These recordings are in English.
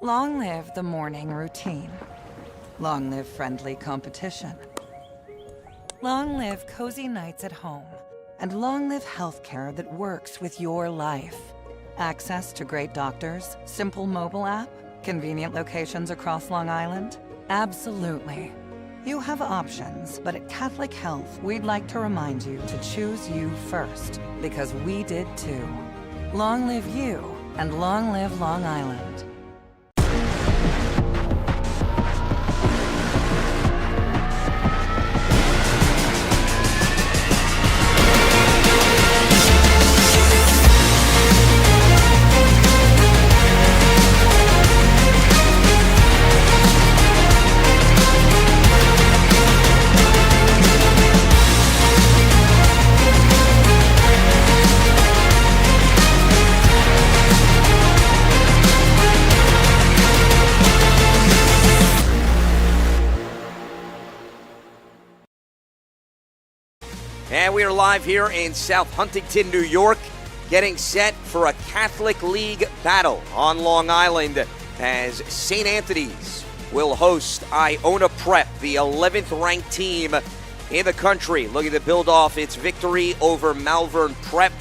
Long live the morning routine. Long live friendly competition. Long live cozy nights at home. And long live healthcare that works with your life. Access to great doctors, simple mobile app, convenient locations across Long Island? Absolutely. You have options, but at Catholic Health, we'd like to remind you to choose you first, because we did too. Long live you, and long live Long Island. And we are live here in South Huntington, New York, getting set for a Catholic League battle on Long Island as St. Anthony's will host Iona Prep, the 11th ranked team in the country, looking to build off its victory over Malvern Prep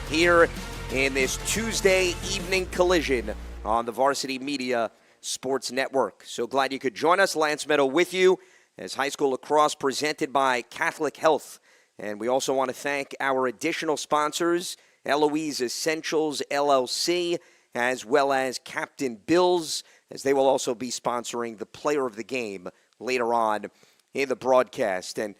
here in this Tuesday evening collision on the Varsity Media Sports Network. So glad you could join us. Lance Meadow with you as high school lacrosse presented by Catholic Health. And we also want to thank our additional sponsors, Eloise Essentials LLC, as well as Captain Bills, as they will also be sponsoring the player of the game later on in the broadcast. And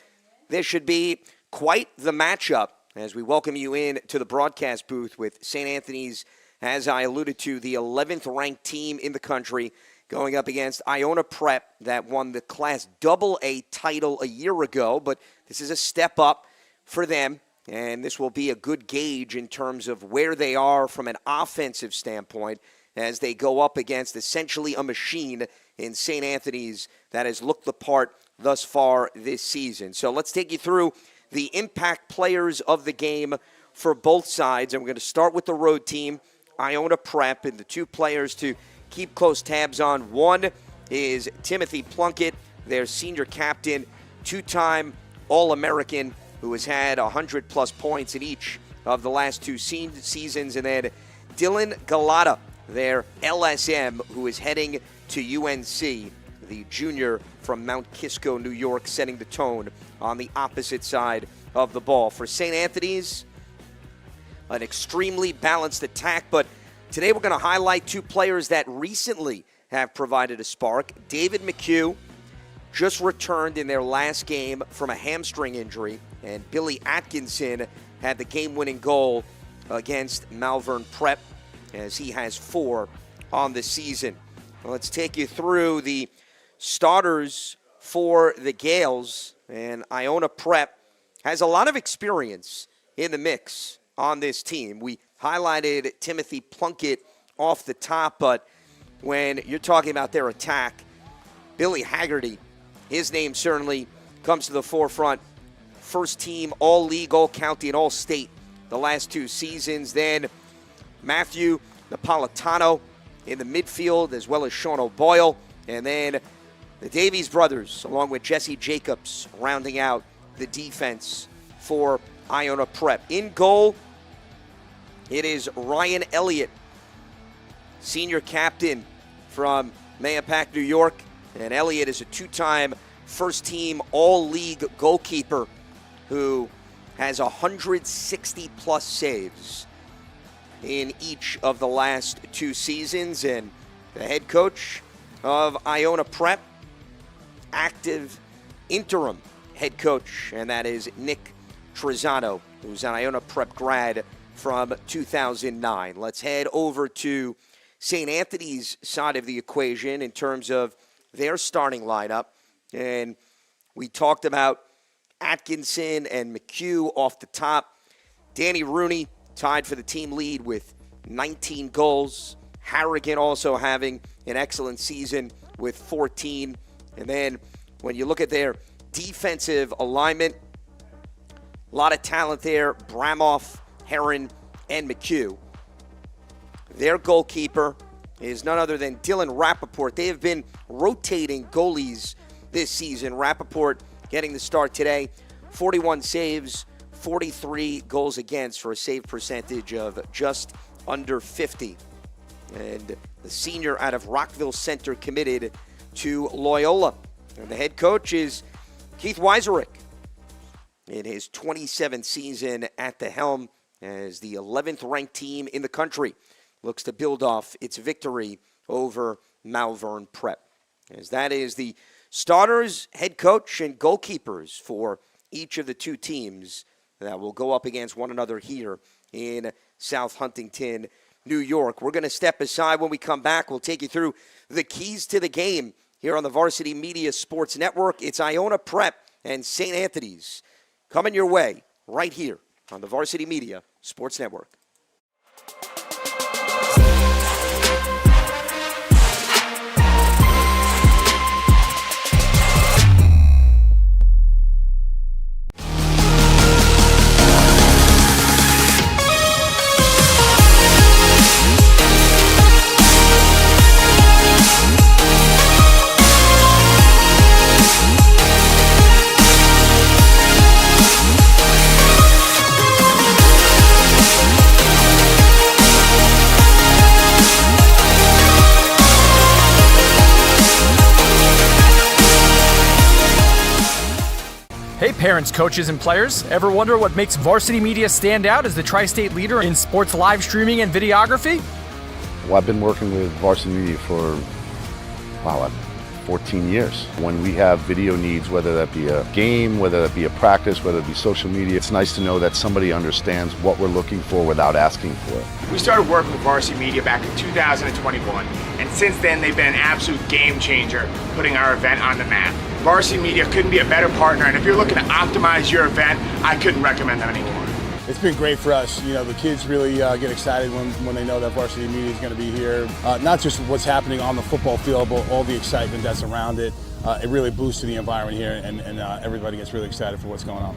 this should be quite the matchup as we welcome you in to the broadcast booth with St. Anthony's, as I alluded to, the 11th ranked team in the country, going up against Iona Prep that won the Class AA title a year ago. But this is a step up for them, and this will be a good gauge in terms of where they are from an offensive standpoint as they go up against essentially a machine in St. Anthony's that has looked the part thus far this season. So let's take you through the impact players of the game for both sides. And we're going to start with the road team, Iona Prep, and the two players to keep close tabs on. One is Timothy Plunkett, their senior captain, two-time All-American, who has had 100-plus points in each of the last two seasons. And then Dylan Galata, their LSM, who is heading to UNC, the junior from Mount Kisco, New York, setting the tone on the opposite side of the ball. For St. Anthony's, an extremely balanced attack, but today we're going to highlight two players that recently have provided a spark. David McHugh just returned in their last game from a hamstring injury, and Billy Atkinson had the game-winning goal against Malvern Prep, as he has 4 on the season. Well, let's take you through the starters for the Gales, and Iona Prep has a lot of experience in the mix on this team. We highlighted Timothy Plunkett off the top, but when you're talking about their attack, Billy Haggerty, his name certainly comes to the forefront. First team All-League, All-County, and All-State the last 2 seasons. Then Matthew Napolitano in the midfield, as well as Sean O'Boyle. And then the Davies brothers, along with Jesse Jacobs, rounding out the defense for Iona Prep. In goal, it is Ryan Elliott, senior captain from Mahopac, New York. And Elliott is a 2-time first-team All-League goalkeeper who has 160-plus saves in each of the last 2 seasons. And the head coach of Iona Prep, active interim head coach, and that is Nick Trezano, who's an Iona Prep grad from 2009. Let's head over to St. Anthony's side of the equation in terms of their starting lineup. And we talked about Atkinson and McHugh off the top. Danny Rooney tied for the team lead with 19 goals. Harrigan also having an excellent season with 14. And then when you look at their defensive alignment, a lot of talent there. Bramoff, Heron, and McHugh. Their goalkeeper is none other than Dylan Rappaport. They have been rotating goalies this season. Rappaport getting the start today, 41 saves, 43 goals against for a save percentage of just under 50. And the senior out of Rockville Center committed to Loyola. And the head coach is Keith Weiserick in his 27th season at the helm as the 11th ranked team in the country looks to build off its victory over Malvern Prep. As that is the starters, head coach, and goalkeepers for each of the two teams that will go up against one another here in South Huntington, New York. We're going to step aside. When we come back, we'll take you through the keys to the game here on the Varsity Media Sports Network. It's Iona Prep and St. Anthony's coming your way right here on the Varsity Media Sports Network. Hey parents, coaches, and players. Ever wonder what makes Varsity Media stand out as the tri-state leader in sports live streaming and videography? Well, I've been working with Varsity Media for, 14 years. When we have video needs, whether that be a game, whether that be a practice, whether it be social media, it's nice to know that somebody understands what we're looking for without asking for it. We started working with Varsity Media back in 2021, and since then they've been an absolute game changer, putting our event on the map. Varsity Media couldn't be a better partner, and if you're looking to optimize your event, I couldn't recommend them anymore. It's been great for us. You know, the kids really get excited when they know that Varsity Media is going to be here. Not just what's happening on the football field, but all the excitement that's around it. It really boosts the environment here, and everybody gets really excited for what's going on.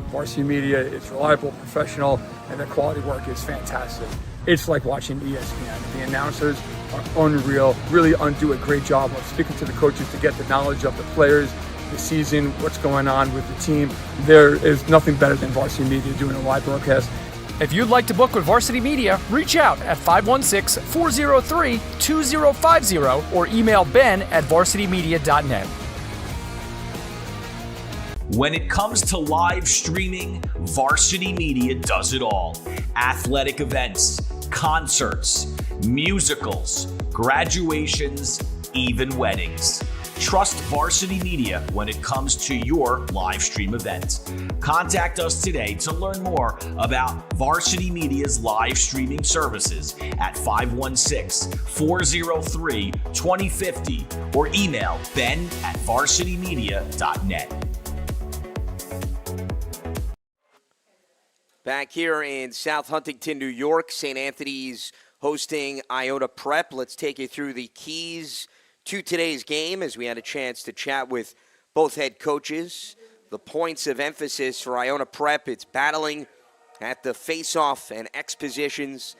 Varsity Media is reliable, professional, and the quality work is fantastic. It's like watching ESPN. The announcers are unreal, really do a great job of speaking to the coaches to get the knowledge of the players, the season, what's going on with the team. There is nothing better than Varsity Media doing a live broadcast. If you'd like to book with Varsity Media, reach out at 516-403-2050 or email ben@varsitymedia.net. When it comes to live streaming, Varsity Media does it all. Athletic events, concerts, musicals, graduations, even weddings. Trust Varsity Media when it comes to your live stream event. Contact us today to learn more about Varsity Media's live streaming services at 516-403-2050 or email ben@varsitymedia.net. Back here in South Huntington, New York, St. Anthony's hosting Iona Prep. Let's take you through the keys to today's game as we had a chance to chat with both head coaches. The points of emphasis for Iona Prep, it's battling at the face-off and X positions,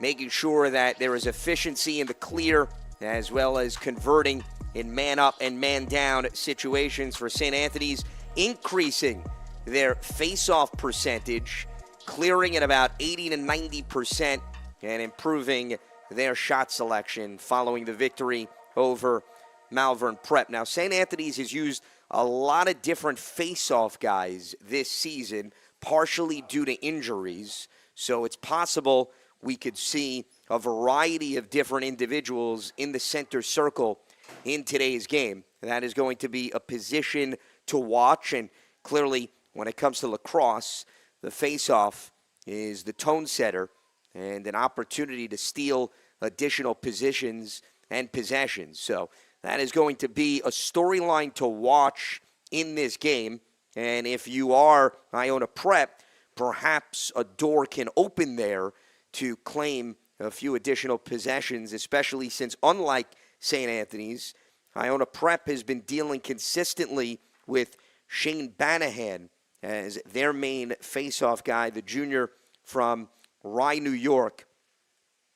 making sure that there is efficiency in the clear, as well as converting in man-up and man-down situations for St. Anthony's, increasing their face-off percentage, clearing at about 80 to 90%, and improving their shot selection following the victory over Malvern Prep. Now, St. Anthony's has used a lot of different face-off guys this season, partially due to injuries, so it's possible we could see a variety of different individuals in the center circle in today's game. That is going to be a position to watch, and clearly when it comes to lacrosse, the face-off is the tone setter and an opportunity to steal additional positions and possessions. So that is going to be a storyline to watch in this game. And if you are Iona Prep, perhaps a door can open there to claim a few additional possessions, especially since, unlike St. Anthony's, Iona Prep has been dealing consistently with Shane Banahan as their main face-off guy, the junior from Rye, New York,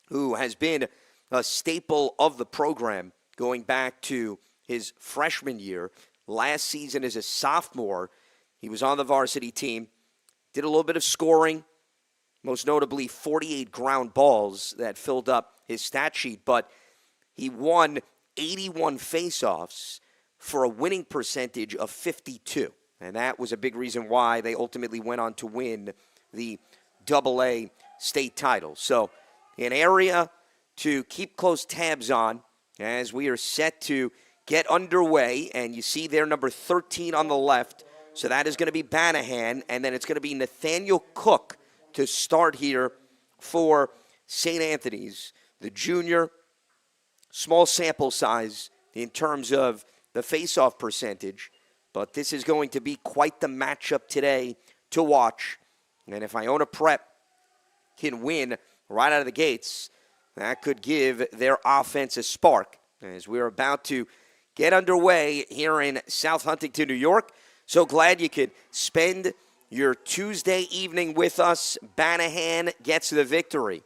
who has been a staple of the program going back to his freshman year. Last season as a sophomore, he was on the varsity team, did a little bit of scoring, most notably 48 ground balls that filled up his stat sheet, but he won 81 faceoffs for a winning percentage of 52. And that was a big reason why they ultimately went on to win the AA state title. So an area to keep close tabs on as we are set to get underway. And you see there number 13 on the left. So that is going to be Banahan. And then it's going to be Nathaniel Cook to start here for St. Anthony's. The junior, small sample size in terms of the faceoff percentage. But this is going to be quite the matchup today to watch. And if Iona Prep can win right out of the gates, that could give their offense a spark as we're about to get underway here in South Huntington, New York. So glad you could spend your Tuesday evening with us. Banahan gets the victory.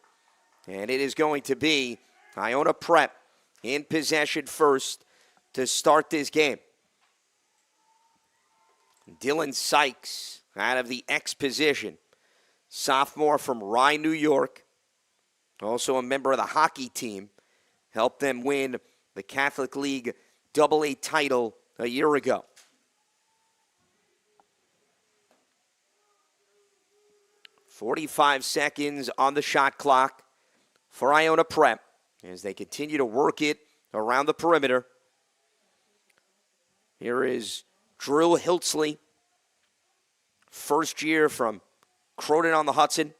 And it is going to be Iona Prep in possession first to start this game. Dylan Sykes out of the X position. Sophomore from Rye, New York. Also a member of the hockey team. Helped them win the Catholic League AA title a year ago. .45 seconds on the shot clock for Iona Prep as they continue to work it around the perimeter. Here is Drew Hiltsley, first year from Croton-on-the-Hudson.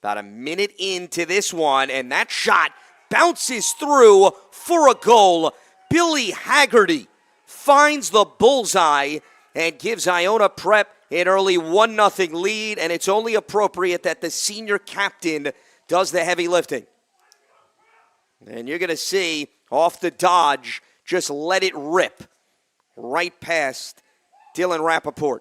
About a minute into this one, and that shot bounces through for a goal. Billy Haggerty finds the bullseye and gives Iona Prep an early 1-0 lead, and it's only appropriate that the senior captain does the heavy lifting. And you're going to see off the dodge, just let it rip right past Dylan Rappaport.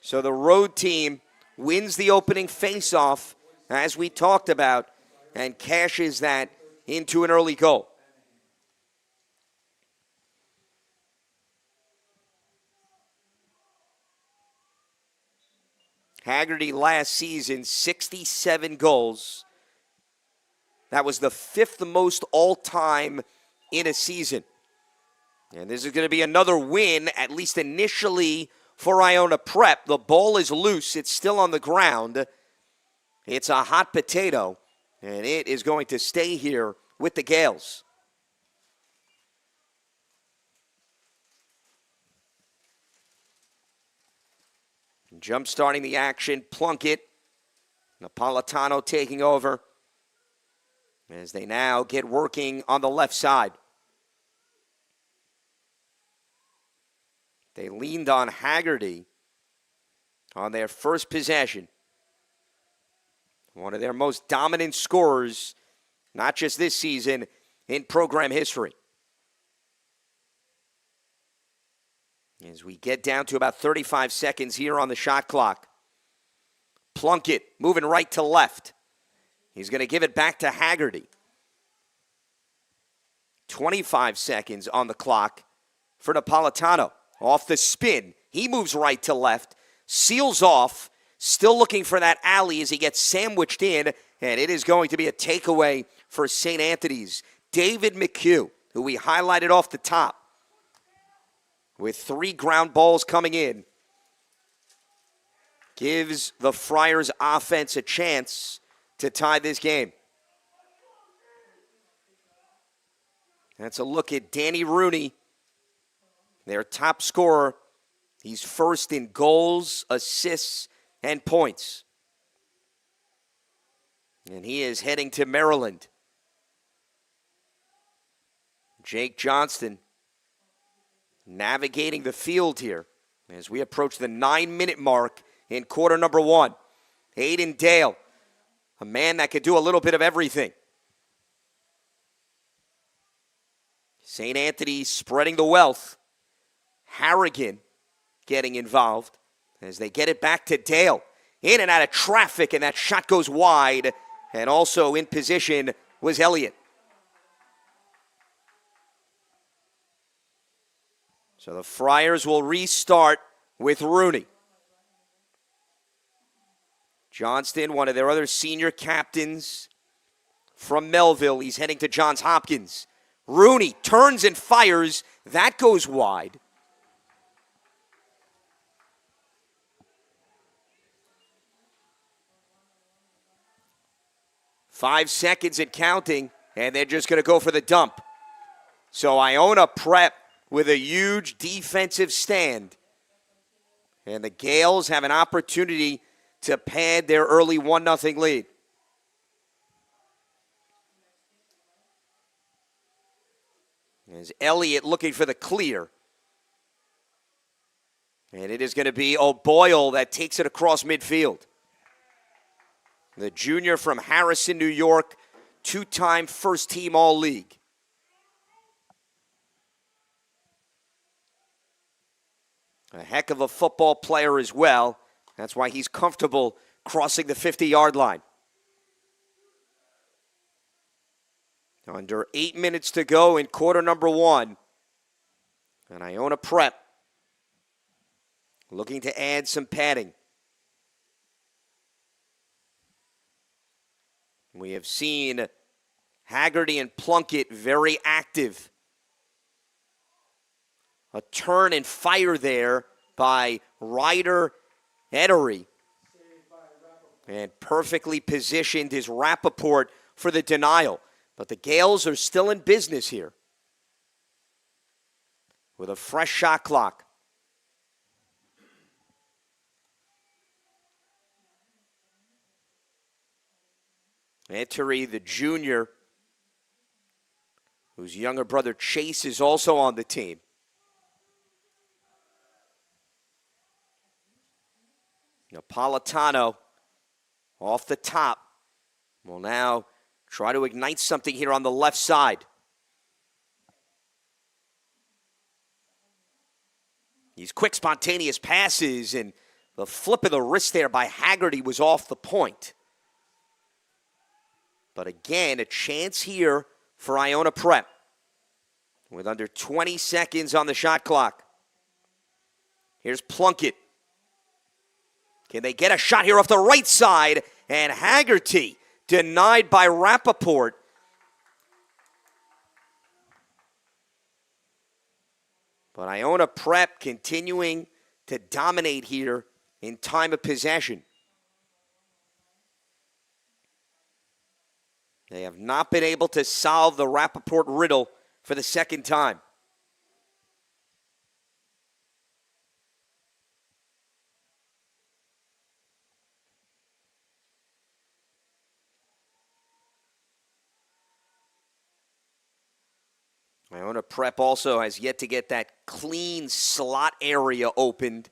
So the road team wins the opening faceoff, as we talked about, and cashes that into an early goal. Haggerty last season, 67 goals. That was the 5th most all-time in a season. And this is going to be another win, at least initially, for Iona Prep. The ball is loose. It's still on the ground. It's a hot potato, and it is going to stay here with the Gales. Jump-starting the action, Plunkett. Napolitano taking over as they now get working on the left side. They leaned on Haggerty on their first possession. One of their most dominant scorers, not just this season, in program history. As we get down to about 35 seconds here on the shot clock. Plunkett moving right to left. He's going to give it back to Haggerty. 25 seconds on the clock for Napolitano. Off the spin, he moves right to left, seals off, still looking for that alley as he gets sandwiched in, and it is going to be a takeaway for St. Anthony's. David McHugh, who we highlighted off the top, with 3 ground balls coming in, gives the Friars offense a chance to tie this game. That's a look at Danny Rooney, their top scorer. He's first in goals, assists, and points. And he is heading to Maryland. Jake Johnston navigating the field here as we approach the 9-minute mark in quarter number 1. Aiden Dale, a man that could do a little bit of everything. St. Anthony spreading the wealth. Harrigan getting involved as they get it back to Dale. In and out of traffic, and that shot goes wide. And also in position was Elliott. So the Friars will restart with Rooney. Johnston, one of their other senior captains from Melville. He's heading to Johns Hopkins. Rooney turns and fires. That goes wide. Five seconds and counting, and they're just going to go for the dump. So Iona prep with a huge defensive stand. And the Gales have an opportunity to pad their early 1-0 lead. As Elliott looking for the clear. And it is going to be O'Boyle that takes it across midfield. The junior from Harrison, New York, two-time first-team All-League. A heck of a football player as well. That's why he's comfortable crossing the 50-yard line. Under 8 minutes to go in quarter number 1. And Iona Prep looking to add some padding. We have seen Haggerty and Plunkett very active. A turn and fire there by Ryder Edery. And perfectly positioned is Rappaport for the denial. But the Gales are still in business here. With a fresh shot clock. Edery, the junior, whose younger brother Chase is also on the team. Napolitano off the top will now try to ignite something here on the left side. These quick, spontaneous passes, and the flip of the wrist there by Haggerty was off the point. But again, a chance here for Iona Prep with under 20 seconds on the shot clock. Here's Plunkett. Can they get a shot here off the right side? And Haggerty denied by Rappaport. But Iona Prep continuing to dominate here in time of possession. They have not been able to solve the Rappaport riddle for the second time. Iona Prep also has yet to get that clean slot area opened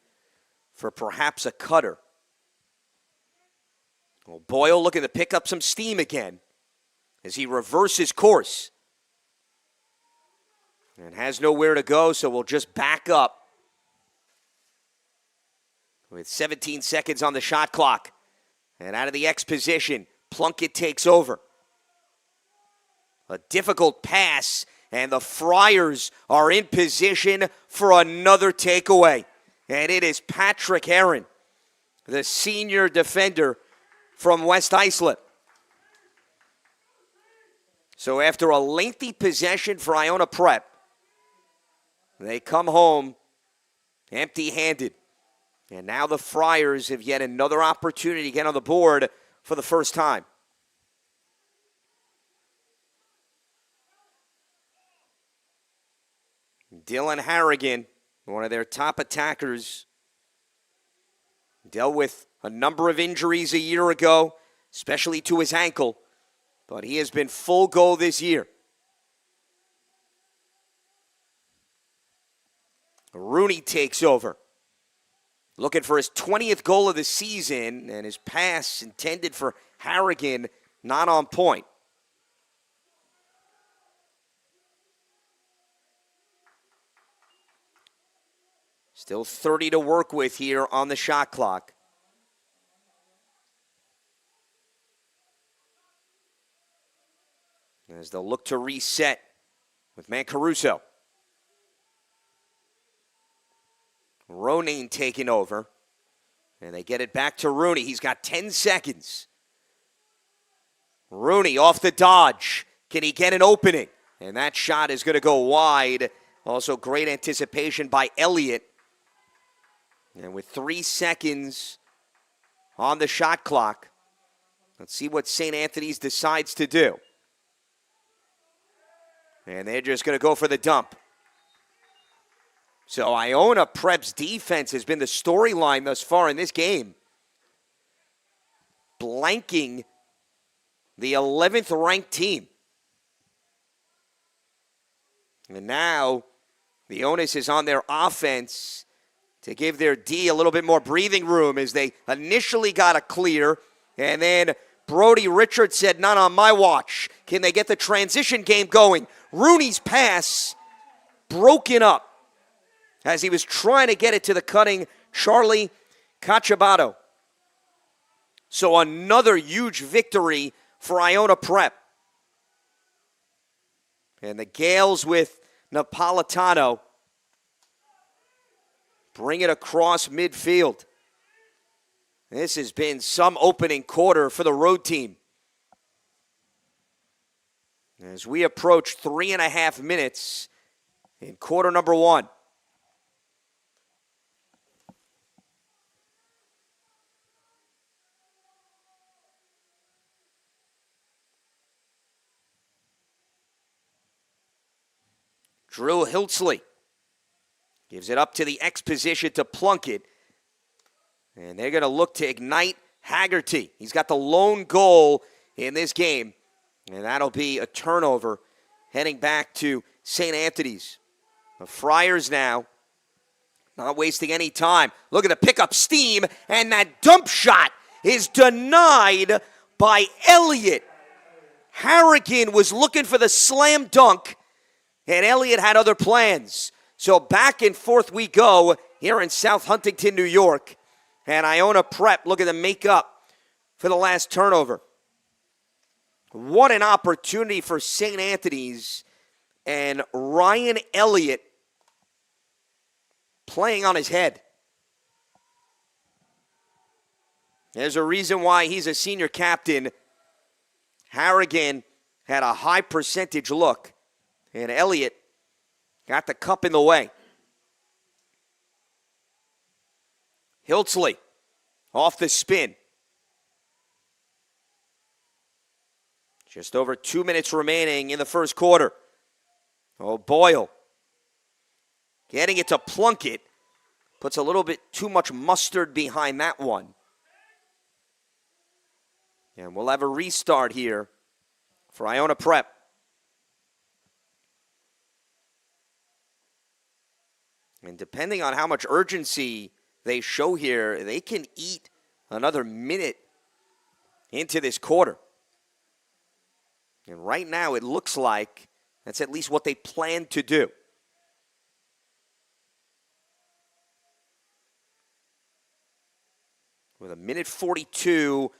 for perhaps a cutter. Well, Boyle looking to pick up some steam again as he reverses course. And has nowhere to go, so we'll just back up. With 17 seconds on the shot clock. And out of the X position, Plunkett takes over. A difficult pass, and the Friars are in position for another takeaway. And it is Patrick Heron, the senior defender from West Islip. So after a lengthy possession for Iona Prep, they come home empty-handed. And now the Friars have yet another opportunity to get on the board for the first time. Dylan Harrigan, one of their top attackers, dealt with a number of injuries a year ago, especially to his ankle, but he has been full go this year. Rooney takes over, looking for his 20th goal of the season, and his pass intended for Harrigan not on point. Still 30 to work with here on the shot clock. as they'll look to reset with Mancaruso. Ronayne taking over. And they get it back to Rooney. He's got 10 seconds. Rooney off the dodge. Can he get an opening? And that shot is going to go wide. Also great anticipation by Elliott. And with 3 seconds on the shot clock, let's see what St. Anthony's decides to do. And they're just going to go for the dump. So Iona Prep's defense has been the storyline thus far in this game. Blanking the 11th ranked team. And now the onus is on their offense to give their D a little bit more breathing room as they initially got a clear. And then Brody Richards said, not on my watch. Can they get the transition game going? Rooney's pass broken up as he was trying to get it to the cutting Charlie Cachabato. So another huge victory for Iona Prep. And the Gales with Napolitano bring it across midfield. This has been some opening quarter for the road team. As we approach 3.5 minutes in quarter number 1. Drew Hiltzley gives it up to the X position to Plunkett. And they're going to look to ignite Haggerty. He's got the lone goal in this game. And that'll be a turnover heading back to St. Anthony's. The Friars now not wasting any time. Looking to pick up steam. And that dump shot is denied by Elliott. Harrigan was looking for the slam dunk. And Elliott had other plans. So back and forth we go here in South Huntington, New York. And Iona Prep looking to make up for the last turnover. What an opportunity for St. Anthony's. And Ryan Elliott playing on his head. There's a reason why he's a senior captain. Harrigan had a high percentage look. And Elliott got the cup in the way. Hiltzley off the spin. Just over 2 minutes remaining in the first quarter. Oh, Boyle getting it to Plunkett. Puts a little bit too much mustard behind that one. And we'll have a restart here for Iona Prep. And depending on how much urgency they show here, they can eat another minute into this quarter. And right now it looks like that's at least what they plan to do. With a minute 42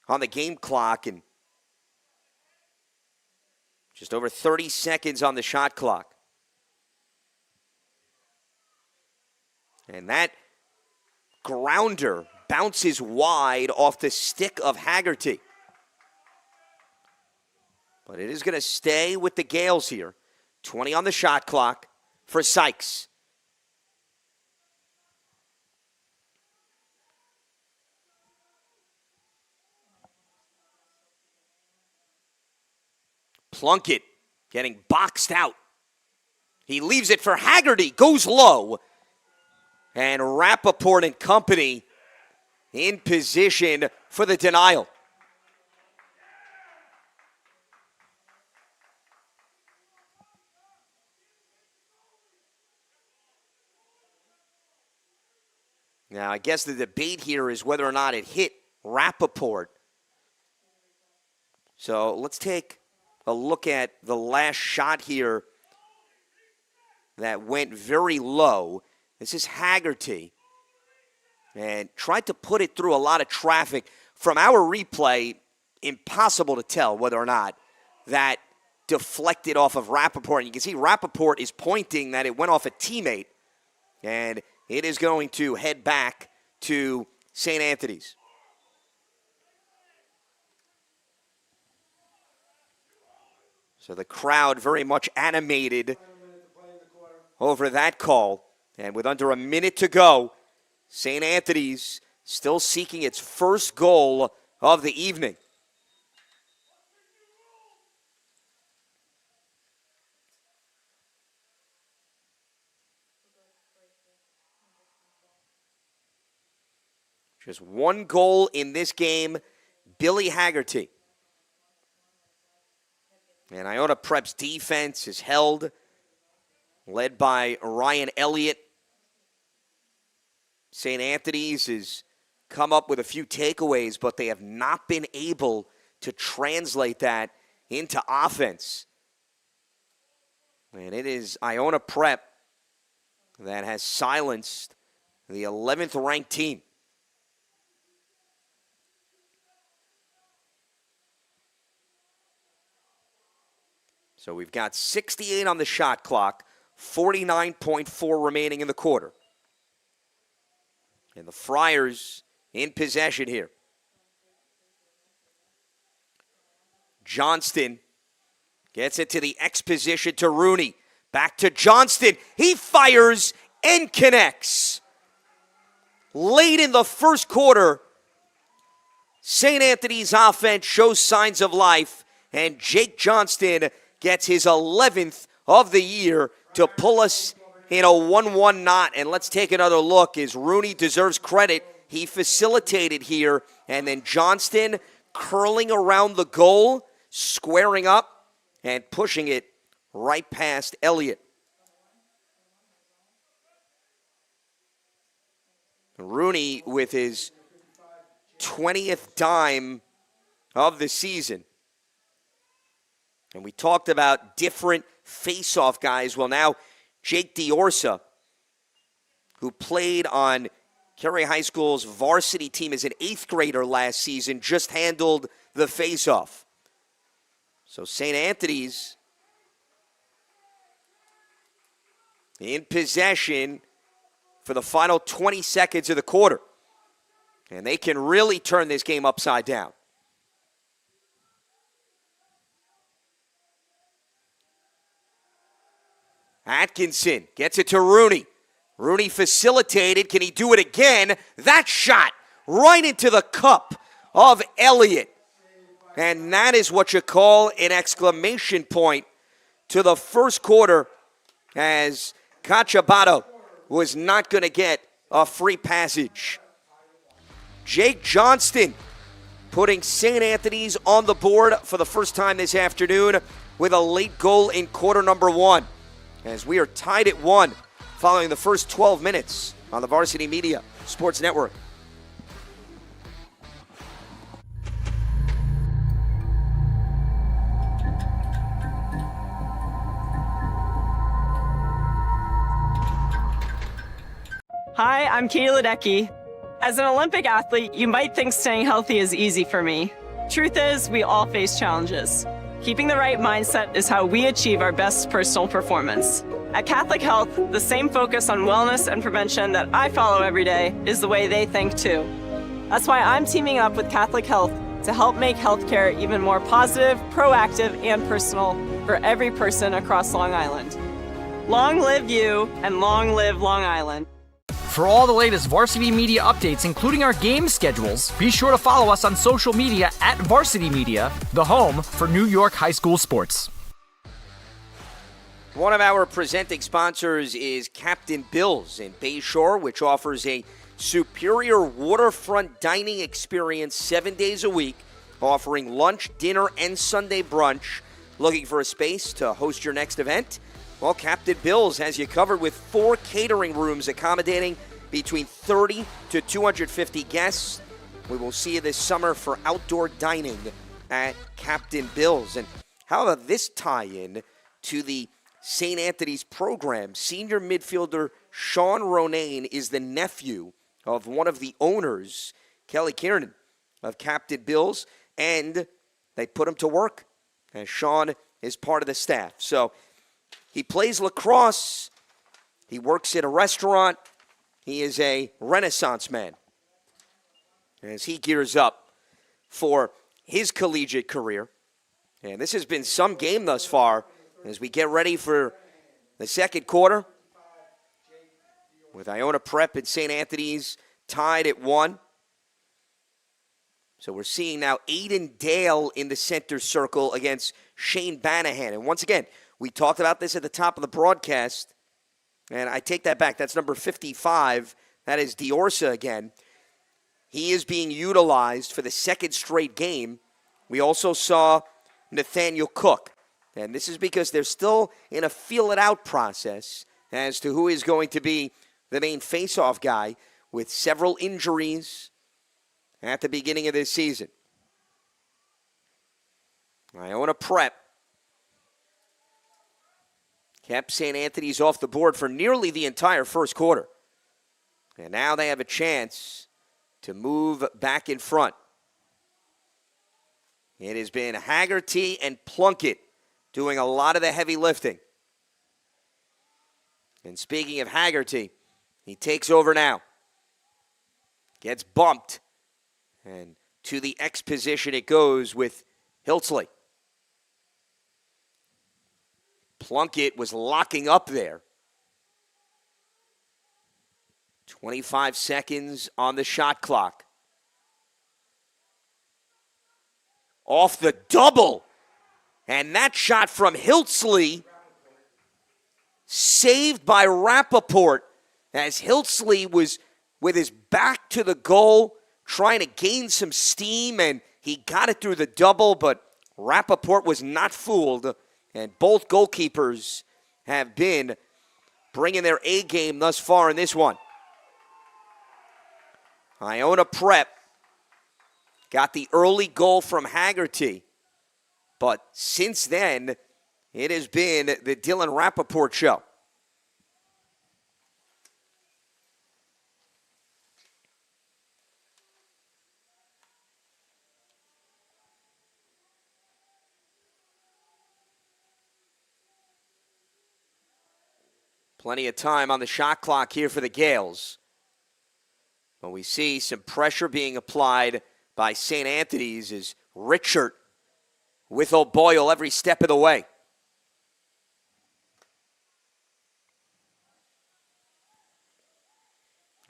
on the game clock and just over 30 seconds on the shot clock. And that grounder bounces wide off the stick of Haggerty. But it is going to stay with the Gales here. 20 on the shot clock for Sykes. Plunkett getting boxed out. He leaves it for Haggerty, goes low. And Rappaport and company in position for the denial. Now, I guess the debate here is whether or not it hit Rappaport. So let's take a look at the last shot here that went very low. This is Haggerty, and tried to put it through a lot of traffic. From our replay, impossible to tell whether or not that deflected off of Rappaport. And you can see Rappaport is pointing that it went off a teammate, and it is going to head back to St. Anthony's. So the crowd very much animated over that call. And with under a minute to go, St. Anthony's still seeking its first goal of the evening. Just one goal in this game, Billy Haggerty. And Iona Prep's defense is held, led by Ryan Elliott. St. Anthony's has come up with a few takeaways, but they have not been able to translate that into offense. And it is Iona Prep that has silenced the 11th ranked team. So we've got 68 on the shot clock, 49.4 remaining in the quarter. And the Friars in possession here. Johnston gets it to the X position to Rooney. Back to Johnston. He fires and connects. Late in the first quarter, St. Anthony's offense shows signs of life, and Jake Johnston gets his 11th of the year to pull us in a 1-1 knot. And let's take another look as Rooney deserves credit. He facilitated here, and then Johnston curling around the goal, squaring up, and pushing it right past Elliott. Rooney with his 20th dime of the season. And we talked about different face-off guys. Well, now Jake Diorsa, who played on Carey High School's varsity team as an 8th grader last season, just handled the face-off. So St. Anthony's in possession for the final 20 seconds of the quarter. And they can really turn this game upside down. Atkinson gets it to Rooney. Rooney facilitated. Can he do it again? That shot right into the cup of Elliott. And that is what you call an exclamation point to the first quarter, as Cachabato was not going to get a free passage. Jake Johnston putting St. Anthony's on the board for the first time this afternoon with a late goal in quarter number 1. As we are tied at 1 following the first 12 minutes on the Varsity Media Sports Network. Hi, I'm Katie Ledecky. As an Olympic athlete, you might think staying healthy is easy for me. Truth is, we all face challenges. Keeping the right mindset is how we achieve our best personal performance. At Catholic Health, the same focus on wellness and prevention that I follow every day is the way they think too. That's why I'm teaming up with Catholic Health to help make healthcare even more positive, proactive, and personal for every person across Long Island. Long live you, and long live Long Island. For all the latest Varsity Media updates, including our game schedules, be sure to follow us on social media at Varsity Media, the home for New York high school sports. One of our presenting sponsors is Captain Bill's in Bayshore, which offers a superior waterfront dining experience 7 days a week, offering lunch, dinner, and Sunday brunch. Looking for a space to host your next event? Well, Captain Bill's has you covered with 4 catering rooms accommodating between 30 to 250 guests. We will see you this summer for outdoor dining at Captain Bill's. And how about this tie-in to the St. Anthony's program? Senior midfielder Sean Ronayne is the nephew of one of the owners, Kelly Kiernan, of Captain Bill's, and they put him to work as Sean is part of the staff. So he plays lacrosse. He works at a restaurant. He is a Renaissance man as he gears up for his collegiate career. And this has been some game thus far as we get ready for the second quarter with Iona Prep and St. Anthony's tied at 1. So we're seeing now Aiden Dale in the center circle against Shane Banahan. And once again, we talked about this at the top of the broadcast, and I take that back. That's number 55. That is Diorsa again. He is being utilized for the second straight game. We also saw Nathaniel Cook. And this is because they're still in a feel-it-out process as to who is going to be the main face-off guy with several injuries at the beginning of this season. Iona Prep kept St. Anthony's off the board for nearly the entire first quarter. And now they have a chance to move back in front. It has been Haggerty and Plunkett doing a lot of the heavy lifting. And speaking of Haggerty, he takes over now. Gets bumped. And to the X position it goes with Hiltzley. Plunkett was locking up there. 25 seconds on the shot clock. Off the double. And that shot from Hiltzley saved by Rappaport as Hiltzley was with his back to the goal trying to gain some steam, and he got it through the double, but Rappaport was not fooled, and both goalkeepers have been bringing their A game thus far in this one. Iona Prep got the early goal from Haggerty, but since then, it has been the Dylan Rappaport show. Plenty of time on the shot clock here for the Gales. But we see some pressure being applied by St. Anthony's as Richard with O'Boyle every step of the way.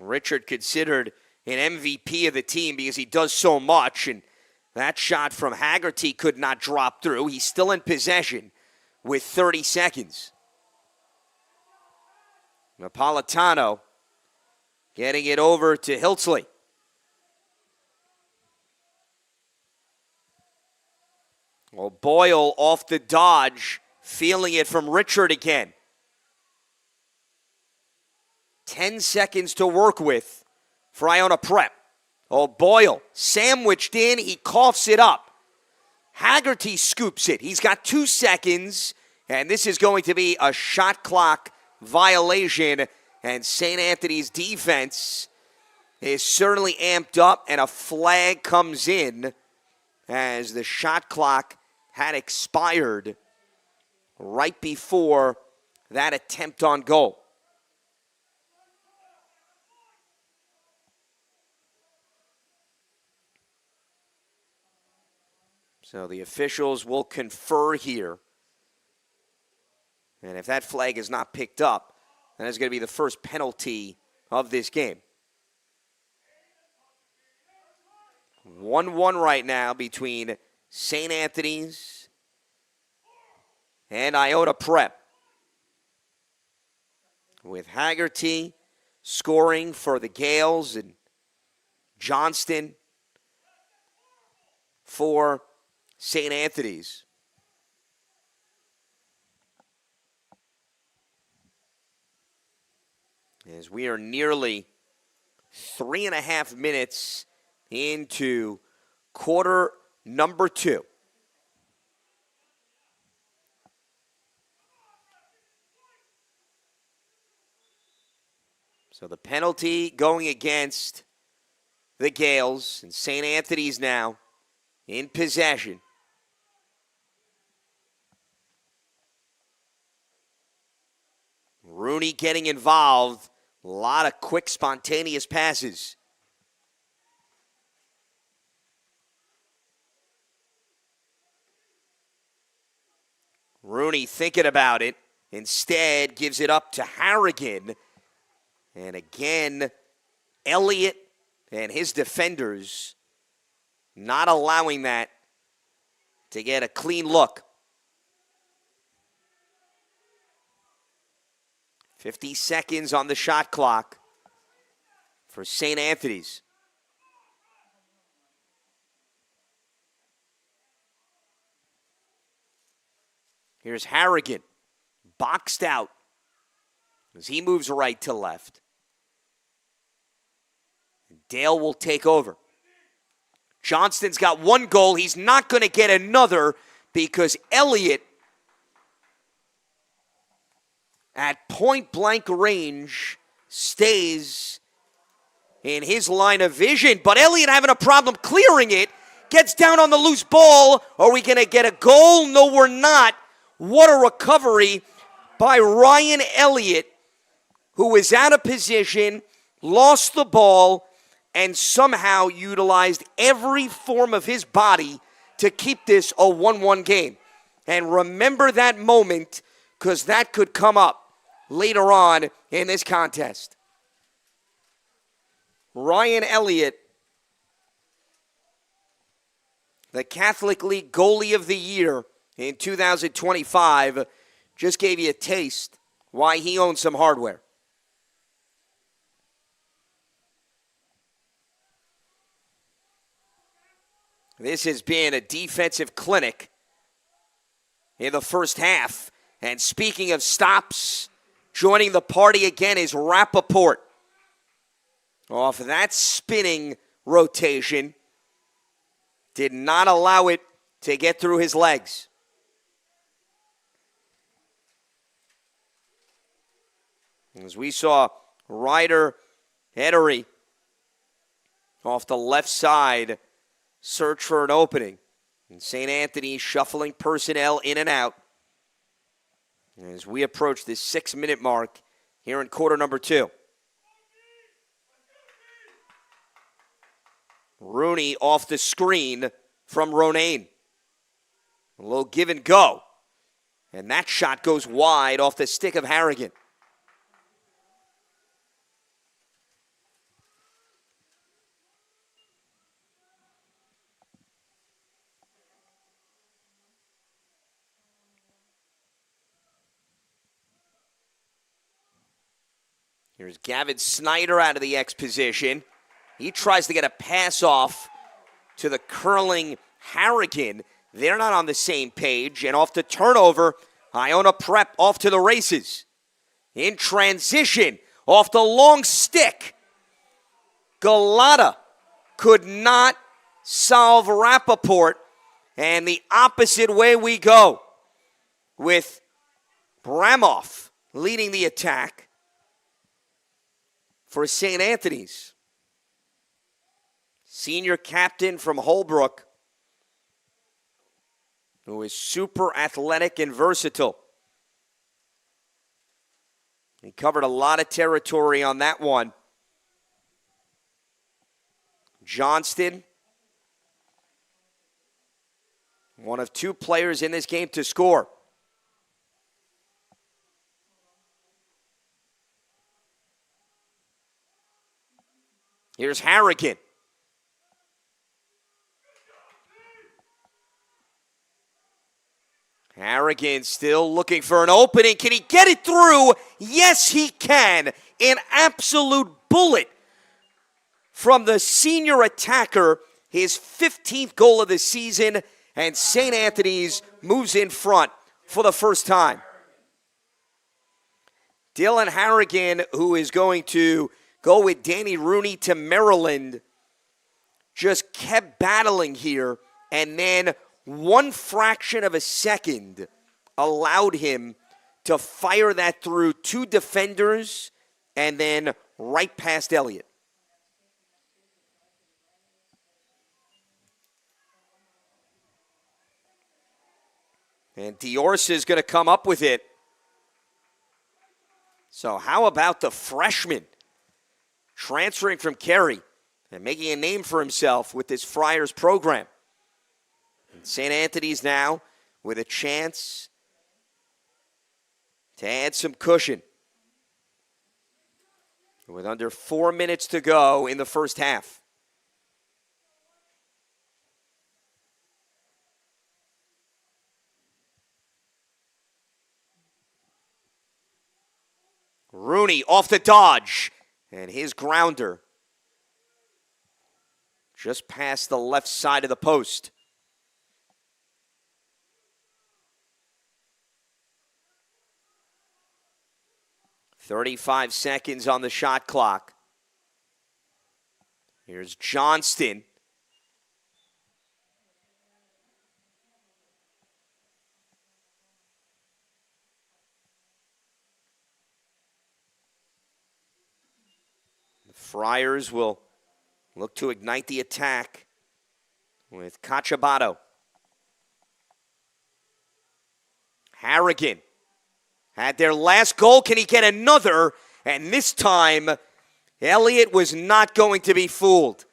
Richard considered an MVP of the team because he does so much, and that shot from Haggerty could not drop through. He's still in possession with 30 seconds. Napolitano getting it over to Hiltzley. Well, Boyle off the dodge, feeling it from Richard again. 10 seconds to work with for Iona Prep. Oh, Boyle sandwiched in, he coughs it up. Haggerty scoops it. He's got 2 seconds, and this is going to be a shot clock violation, and St. Anthony's defense is certainly amped up, and a flag comes in as the shot clock had expired right before that attempt on goal. So the officials will confer here. And if that flag is not picked up, then it's going to be the first penalty of this game. 1-1 right now between St. Anthony's and Iona Prep. With Haggerty scoring for the Gales and Johnston for St. Anthony's. As we are nearly 3.5 minutes into quarter number 2. So the penalty going against the Gales, and St. Anthony's now in possession. Rooney getting involved. A lot of quick, spontaneous passes. Rooney thinking about it. Instead, gives it up to Harrigan. And again, Elliott and his defenders not allowing that to get a clean look. 50 seconds on the shot clock for St. Anthony's. Here's Harrigan, boxed out as he moves right to left. Dale will take over. Johnston's got one goal. He's not going to get another because Elliott, at point-blank range, stays in his line of vision. But Elliott having a problem clearing it, gets down on the loose ball. Are we going to get a goal? No, we're not. What a recovery by Ryan Elliott, who was out of position, lost the ball, and somehow utilized every form of his body to keep this a 1-1 game. And remember that moment, because that could come up later on in this contest. Ryan Elliott, the Catholic League Goalie of the Year in 2025, just gave you a taste why he owns some hardware. This has been a defensive clinic in the first half. And speaking of stops, joining the party again is Rappaport. Off that spinning rotation, did not allow it to get through his legs. As we saw Ryder Edery off the left side search for an opening. And St. Anthony shuffling personnel in and out as we approach this 6-minute mark here in quarter number 2. Rooney off the screen from Ronayne. A little give and go. And that shot goes wide off the stick of Harrigan. Here's Gavin Snyder out of the X position. He tries to get a pass off to the curling Harrigan. They're not on the same page. And off the turnover, Iona Prep off to the races. In transition, off the long stick. Galata could not solve Rappaport. And the opposite way we go with Bramoff leading the attack for St. Anthony's. Senior captain from Holbrook, who is super athletic and versatile. He covered a lot of territory on that one. Johnston, one of 2 players in this game to score. Here's Harrigan. Harrigan still looking for an opening. Can he get it through? Yes, he can. An absolute bullet from the senior attacker. His 15th goal of the season. And St. Anthony's moves in front for the first time. Dylan Harrigan, who is going to go with Danny Rooney to Maryland, just kept battling here, and then 1 fraction of a second allowed him to fire that through 2 defenders and then right past Elliott. And Diorsa is going to come up with it. So how about the freshman transferring from Kerry and making a name for himself with this Friars program? And St. Anthony's now with a chance to add some cushion with under 4 minutes to go in the first half. Rooney off the dodge, and his grounder just past the left side of the post. "35 seconds on the shot clock. Here's Johnston. The Friars will look to ignite the attack with Cachabato. Harrigan had their last goal. Can he get another? And this time, Elliott was not going to be fooled.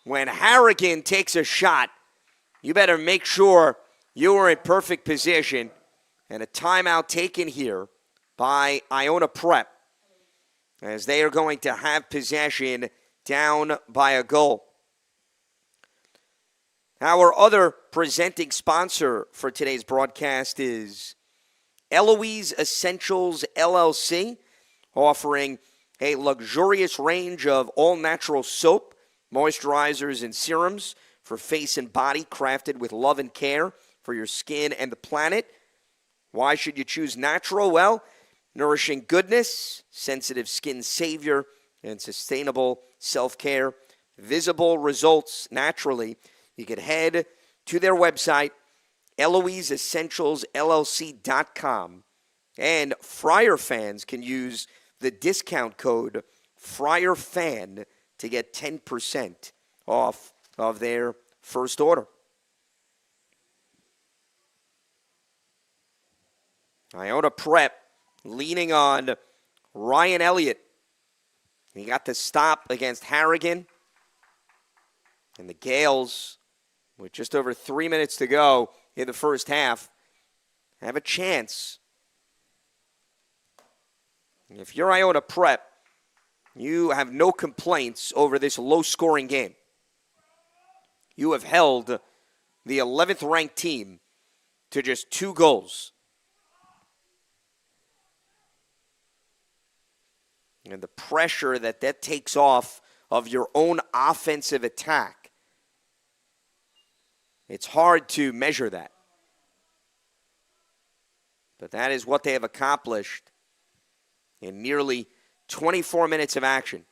When Harrigan takes a shot, you better make sure you are in perfect position. And a timeout taken here by Iona Prep, as they are going to have possession down by a goal. Our other presenting sponsor for today's broadcast is Eloise Essentials LLC, offering a luxurious range of all-natural soap, moisturizers, and serums for face and body, crafted with love and care for your skin and the planet. Why should you choose natural? Well, nourishing goodness, sensitive skin savior, and sustainable self-care. Visible results naturally. You can head to their website, EloiseEssentialsLLC.com. And Friar fans can use the discount code FriarFan to get 10% off of their first order. Iona Prep leaning on Ryan Elliott. He got the stop against Harrigan. And the Gales, with just over 3 minutes to go in the first half, have a chance. If you're Iona Prep, you have no complaints over this low-scoring game. You have held the 11th-ranked team to just 2 goals. And the pressure that takes off of your own offensive attack, it's hard to measure that. But that is what they have accomplished in nearly 24 minutes of action.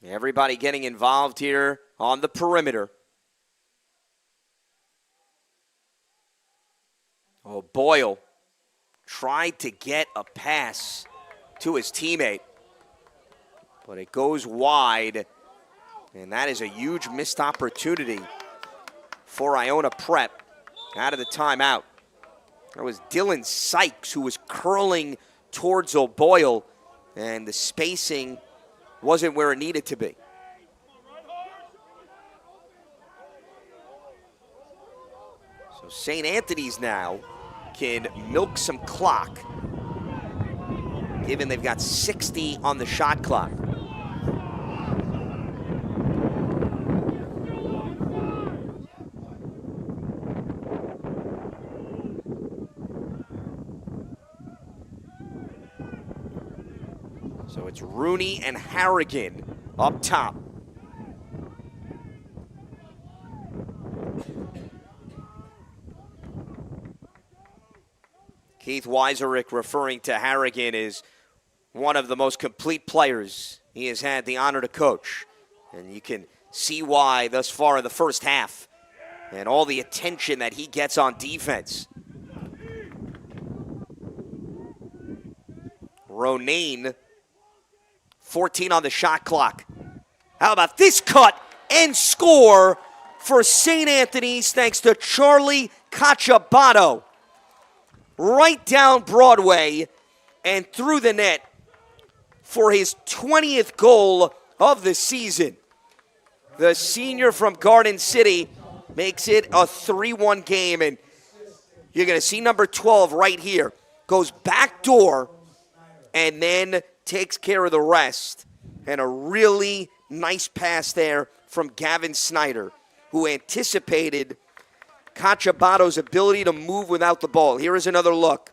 Everybody getting involved here on the perimeter. Oh, Boyle tried to get a pass to his teammate, but it goes wide, and that is a huge missed opportunity for Iona Prep out of the timeout. There was Dylan Sykes who was curling towards O'Boyle, and the spacing wasn't where it needed to be. So St. Anthony's now can milk some clock, given they've got 60 on the shot clock. So it's Rooney and Harrigan up top. Keith Weiserick referring to Harrigan as one of the most complete players he has had the honor to coach. And you can see why thus far in the first half and all the attention that he gets on defense. Ronayne, 14 on the shot clock. How about this cut and score for St. Anthony's thanks to Charlie Cacciabato. Right down Broadway and through the net for his 20th goal of the season. The senior from Garden City makes it a 3-1 game, and you're going to see number 12 right here. Goes backdoor and then takes care of the rest. And a really nice pass there from Gavin Snyder, who anticipated Cacciabato's ability to move without the ball. Here is another look.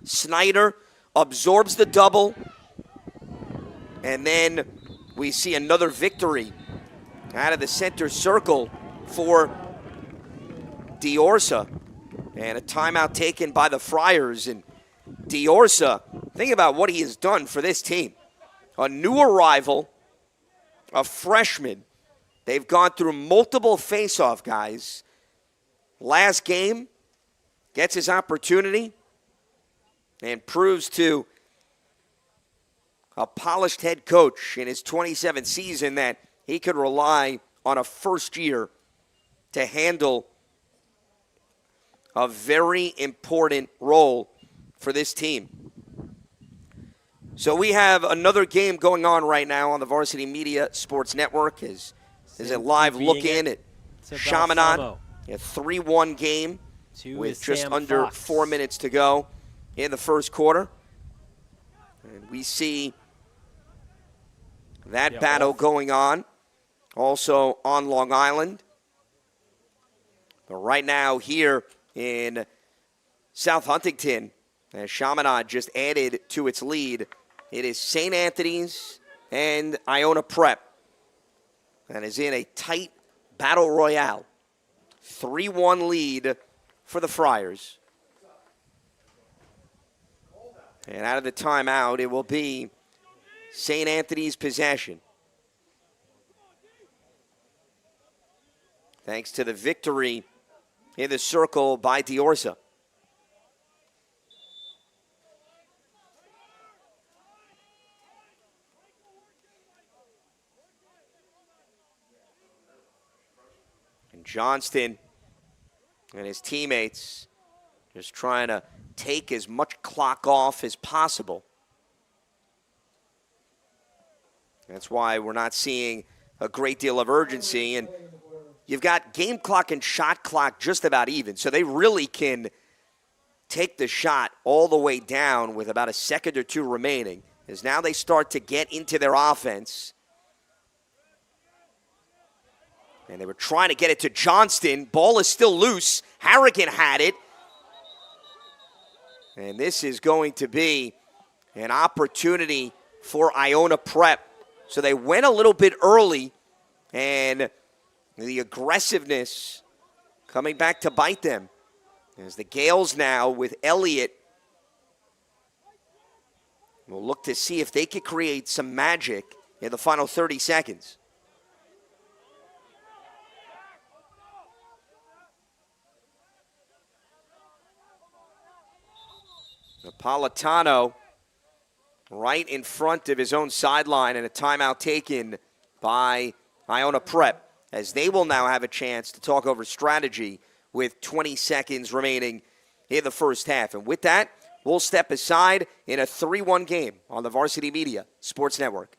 Snyder absorbs the double, and then we see another victory out of the center circle for Diorsa. And a timeout taken by the Friars. And Diorsa, think about what he has done for this team. A new arrival, a freshman. They've gone through multiple face-off guys. Last game, gets his opportunity and proves to a polished head coach in his 27th season that he could rely on a first year to handle a very important role for this team. So we have another game going on right now on the Varsity Media Sports Network. Is a live look in at Chaminade, a 3-1 game with just under 4 minutes to go in the first quarter. And we see that battle going on also on Long Island. But right now here in South Huntington, as Chaminade just added to its lead, it is St. Anthony's and Iona Prep that is in a tight battle royale. 3-1 lead for the Friars. And out of the timeout, it will be St. Anthony's possession. Thanks to the victory in the circle by Diorsa. And Johnston and his teammates just trying to take as much clock off as possible. That's why we're not seeing a great deal of urgency. And you've got game clock and shot clock just about even. So they really can take the shot all the way down with about a second or two remaining, as now they start to get into their offense. And they were trying to get it to Johnston. Ball is still loose. Harrigan had it. And this is going to be an opportunity for Iona Prep. So they went a little bit early, and the aggressiveness coming back to bite them. As the Gales now with Elliott will look to see if they can create some magic in the final 30 seconds. Napolitano right in front of his own sideline, and a timeout taken by Iona Prep, as they will now have a chance to talk over strategy with 20 seconds remaining in the first half. And with that, we'll step aside in a 3-1 game on the Varsity Media Sports Network.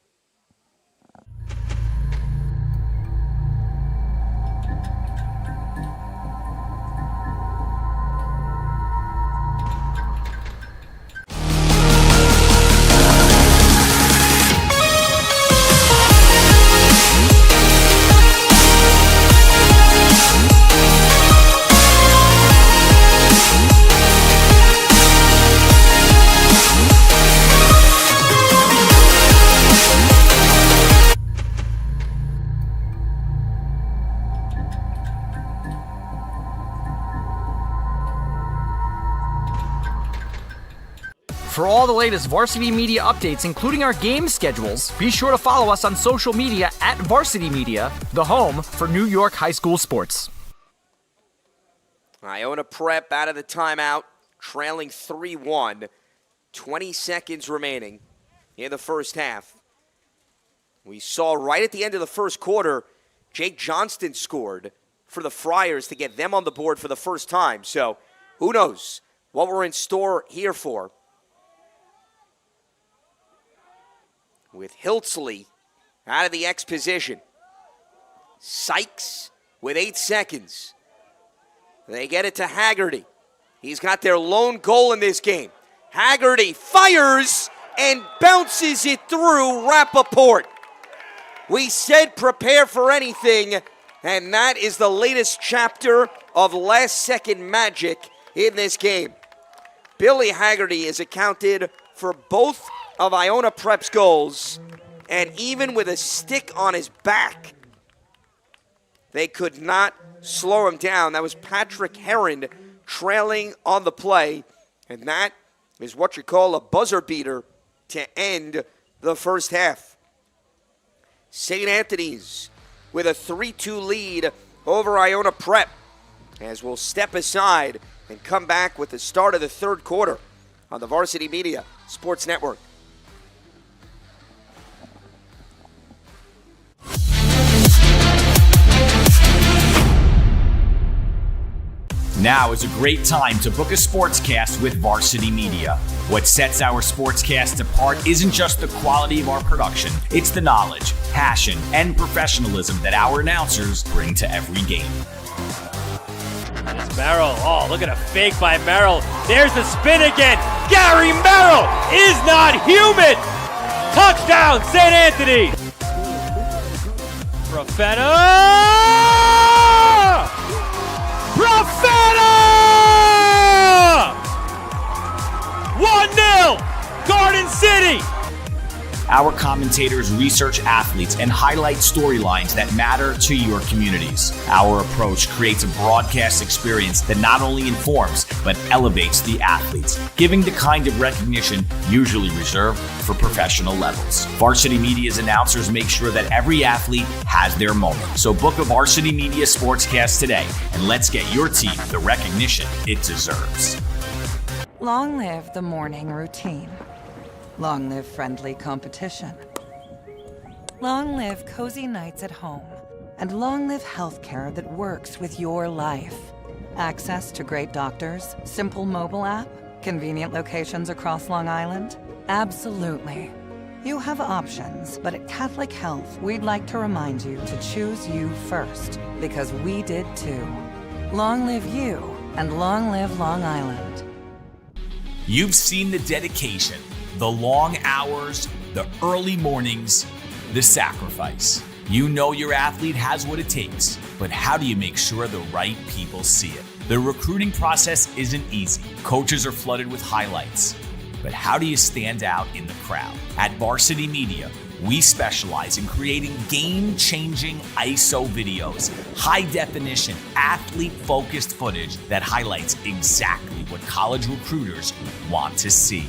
For all the latest Varsity Media updates, including our game schedules, be sure to follow us on social media at Varsity Media, the home for New York high school sports. Iona Prep out of the timeout, trailing 3-1. 20 seconds remaining in the first half. We saw right at the end of the first quarter, Jake Johnston scored for the Friars to get them on the board for the first time. So who knows what we're in store here for. With Hiltzley out of the X position. Sykes with 8 seconds. They get it to Haggerty. He's got their lone goal in this game. Haggerty fires and bounces it through Rappaport. We said prepare for anything, and that is the latest chapter of last-second magic in this game. Billy Haggerty is accounted for both of Iona Prep's goals, and even with a stick on his back, they could not slow him down. That was Patrick Heron trailing on the play, and that is what you call a buzzer beater to end the first half. St. Anthony's with a 3-2 lead over Iona Prep, as we'll step aside and come back with the start of the third quarter on the Varsity Media Sports Network. Now is a great time to book a sportscast with Varsity Media. What sets our sportscast apart isn't just the quality of our production, it's the knowledge, passion, and professionalism that our announcers bring to every game. It's Merrill. Oh, look at a fake by Merrill. There's the spin again. Gary Merrill is not human. Touchdown, St. Anthony. Profeta! 1-0, Garden City. Our commentators research athletes and highlight storylines that matter to your communities. Our approach creates a broadcast experience that not only informs, but elevates the athletes, giving the kind of recognition usually reserved for professional levels. Varsity Media's announcers make sure that every athlete has their moment. So book a Varsity Media Sportscast today, and let's get your team the recognition it deserves. Long live the morning routine. Long live friendly competition. Long live cozy nights at home. And long live healthcare that works with your life. Access to great doctors, simple mobile app, convenient locations across Long Island? Absolutely. You have options, but at Catholic Health, we'd like to remind you to choose you first, because we did too. Long live you, and long live Long Island. You've seen the dedication, the long hours, the early mornings, the sacrifice. You know your athlete has what it takes, but how do you make sure the right people see it? The recruiting process isn't easy. Coaches are flooded with highlights, but how do you stand out in the crowd? At Varsity Media, we specialize in creating game-changing ISO videos, high-definition, athlete-focused footage that highlights exactly what college recruiters want to see.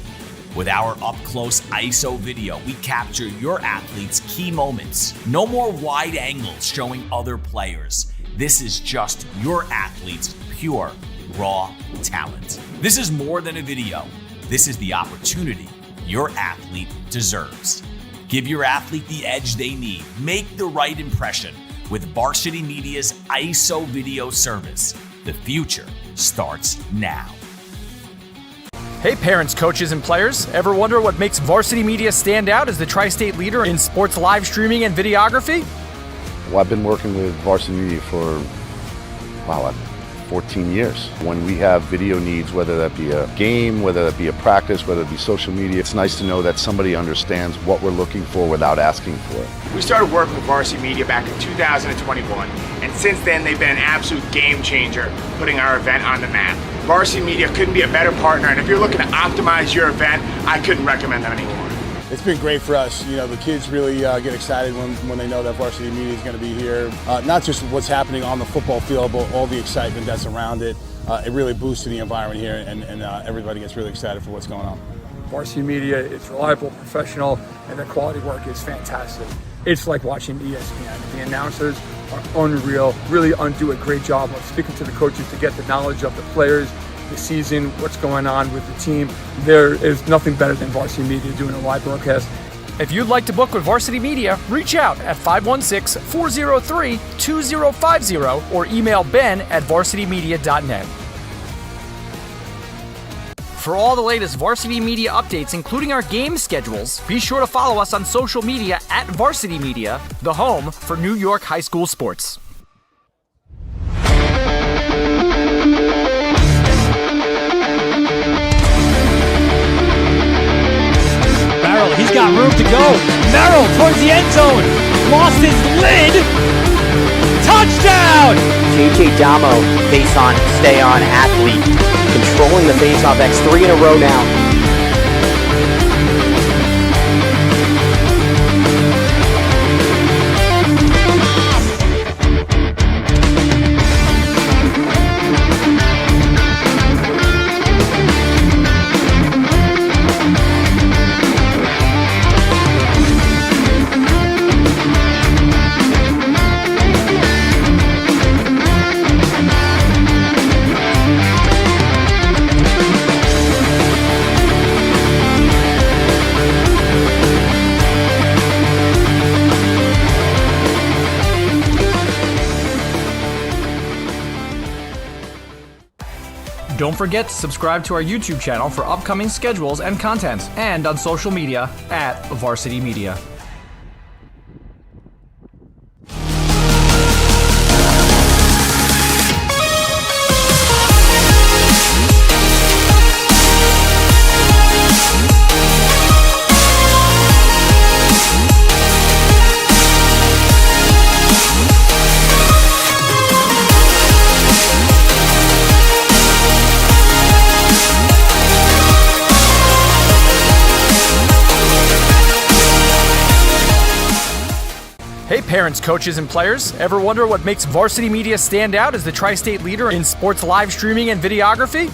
With our up-close ISO video, we capture your athlete's key moments. No more wide angles showing other players. This is just your athlete's pure, raw talent. This is more than a video. This is the opportunity your athlete deserves. Give your athlete the edge they need. Make the right impression with Varsity Media's ISO video service. The future starts now. Hey parents, coaches, and players. Ever wonder what makes Varsity Media stand out as the tri-state leader in sports live streaming and videography? Well, I've been working with Varsity Media for, 14 years. When we have video needs, whether that be a game, whether that be a practice, whether it be social media, it's nice to know that somebody understands what we're looking for without asking for it. We started working with Varsity Media back in 2021, and since then they've been an absolute game changer, putting our event on the map. Varsity Media couldn't be a better partner, and if you're looking to optimize your event, I couldn't recommend them anymore. It's been great for us. You know, the kids really get excited when they know that Varsity Media is going to be here. Not just what's happening on the football field, but all the excitement that's around it. It really boosts the environment here, and everybody gets really excited for what's going on. Varsity Media, it's reliable, professional, and the quality work is fantastic. It's like watching ESPN. The announcers are unreal, really do a great job of speaking to the coaches to get the knowledge of the players, the season, what's going on with the team. There is nothing better than Varsity Media doing a live broadcast. If you'd like to book with Varsity Media, reach out at 516-403-2050 or email ben@varsitymedia.net. For all the latest Varsity Media updates, including our game schedules, be sure to follow us on social media at Varsity Media, the home for New York high school sports. Merrill, he's got room to go. Merrill towards the end zone. Lost his lid. Touchdown! JJ Damo, face-on, stay-on athlete. Controlling the face-off. That's 3 in a row now. Don't forget to subscribe to our YouTube channel for upcoming schedules and content, and on social media at Varsity Media. Hey parents, coaches, and players, ever wonder what makes Varsity Media stand out as the tri-state leader in sports live streaming and videography?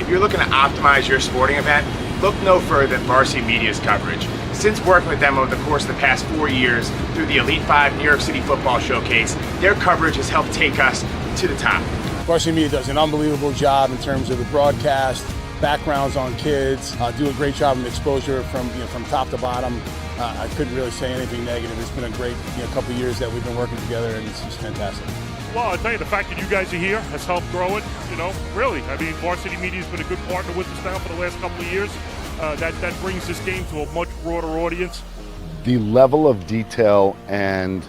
If you're looking to optimize your sporting event, look no further than Varsity Media's coverage. Since working with them over the course of the past 4 years through the Elite 5 New York City Football Showcase, their coverage has helped take us to the top. Varsity Media does an unbelievable job in terms of the broadcast, backgrounds on kids, do a great job of exposure from top to bottom. I couldn't really say anything negative. It's been a great couple of years that we've been working together, and it's just fantastic. Well, I'll tell you, the fact that you guys are here has helped grow it, really. I mean, Varsity Media's been a good partner with us now for the last couple of years. That brings this game to a much broader audience. The level of detail and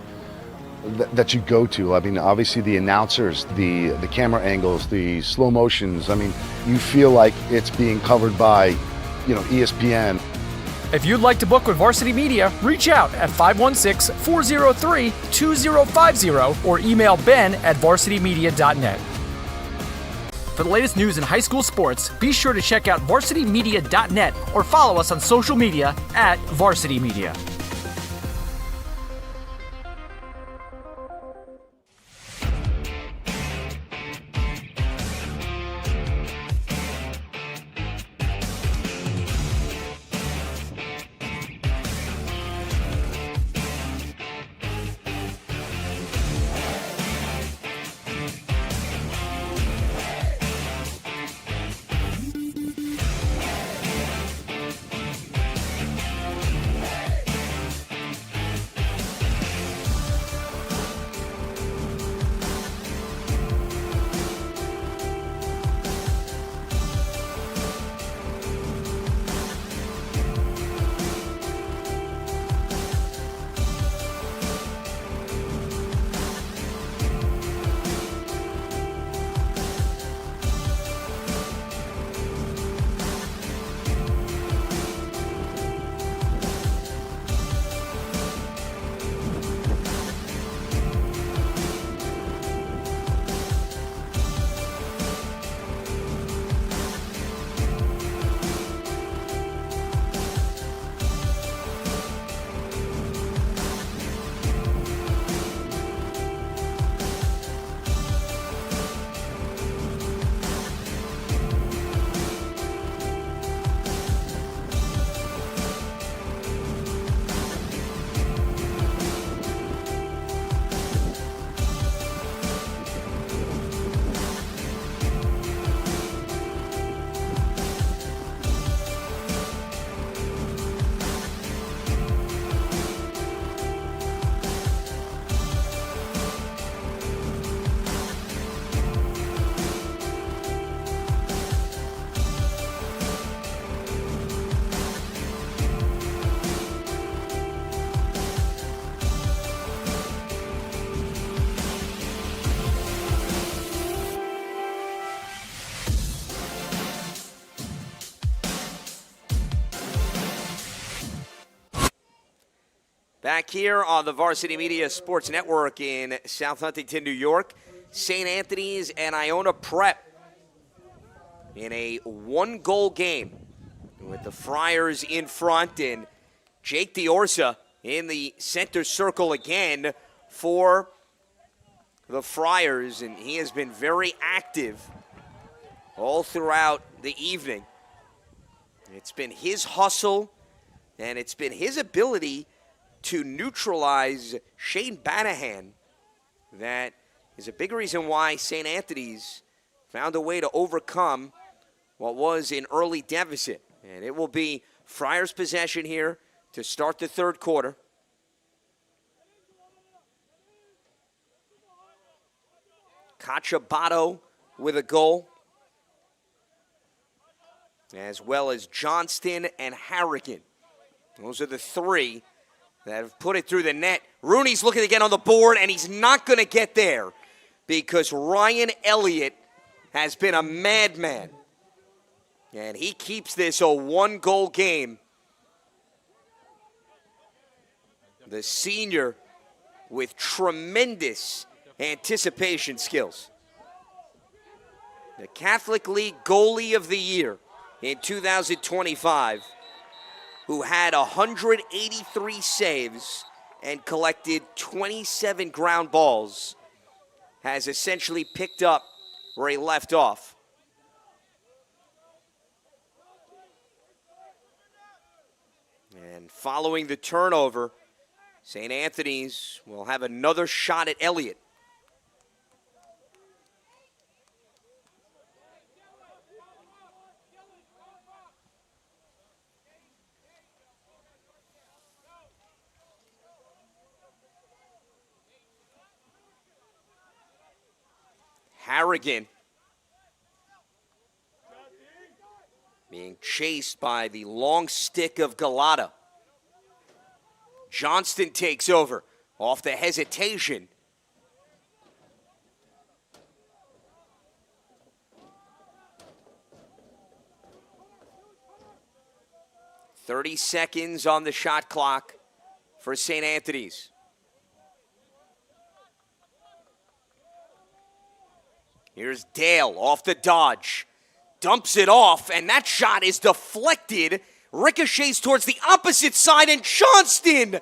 that you go to, I mean, obviously the announcers, the camera angles, the slow motions, I mean, you feel like it's being covered by, ESPN. If you'd like to book with Varsity Media, reach out at 516-403-2050 or email ben@varsitymedia.net. For the latest news in high school sports, be sure to check out varsitymedia.net or follow us on social media at Varsity Media. Back here on the Varsity Media Sports Network in South Huntington, New York, St. Anthony's and Iona Prep in a one-goal game with the Friars in front and Jake Diorsa in the center circle again for the Friars, and he has been very active all throughout the evening. It's been his hustle, and it's been his ability to neutralize Shane Banahan that is a big reason why St. Anthony's found a way to overcome what was an early deficit. And it will be Friars' possession here to start the third quarter. Cachabato with a goal, as well as Johnston and Harrigan. Those are the three that have put it through the net. Rooney's looking to get on the board, and he's not going to get there because Ryan Elliott has been a madman. And he keeps this a one-goal game. The senior with tremendous anticipation skills. The Catholic League Goalie of the Year in 2025, who had 183 saves and collected 27 ground balls, has essentially picked up where he left off. And following the turnover, St. Anthony's will have another shot at Elliott. Harrigan being chased by the long stick of Galata. Johnston takes over off the hesitation. "30 seconds on the shot clock for St. Anthony's. Here's Dale off the dodge. Dumps it off, and that shot is deflected. Ricochets towards the opposite side, and Johnston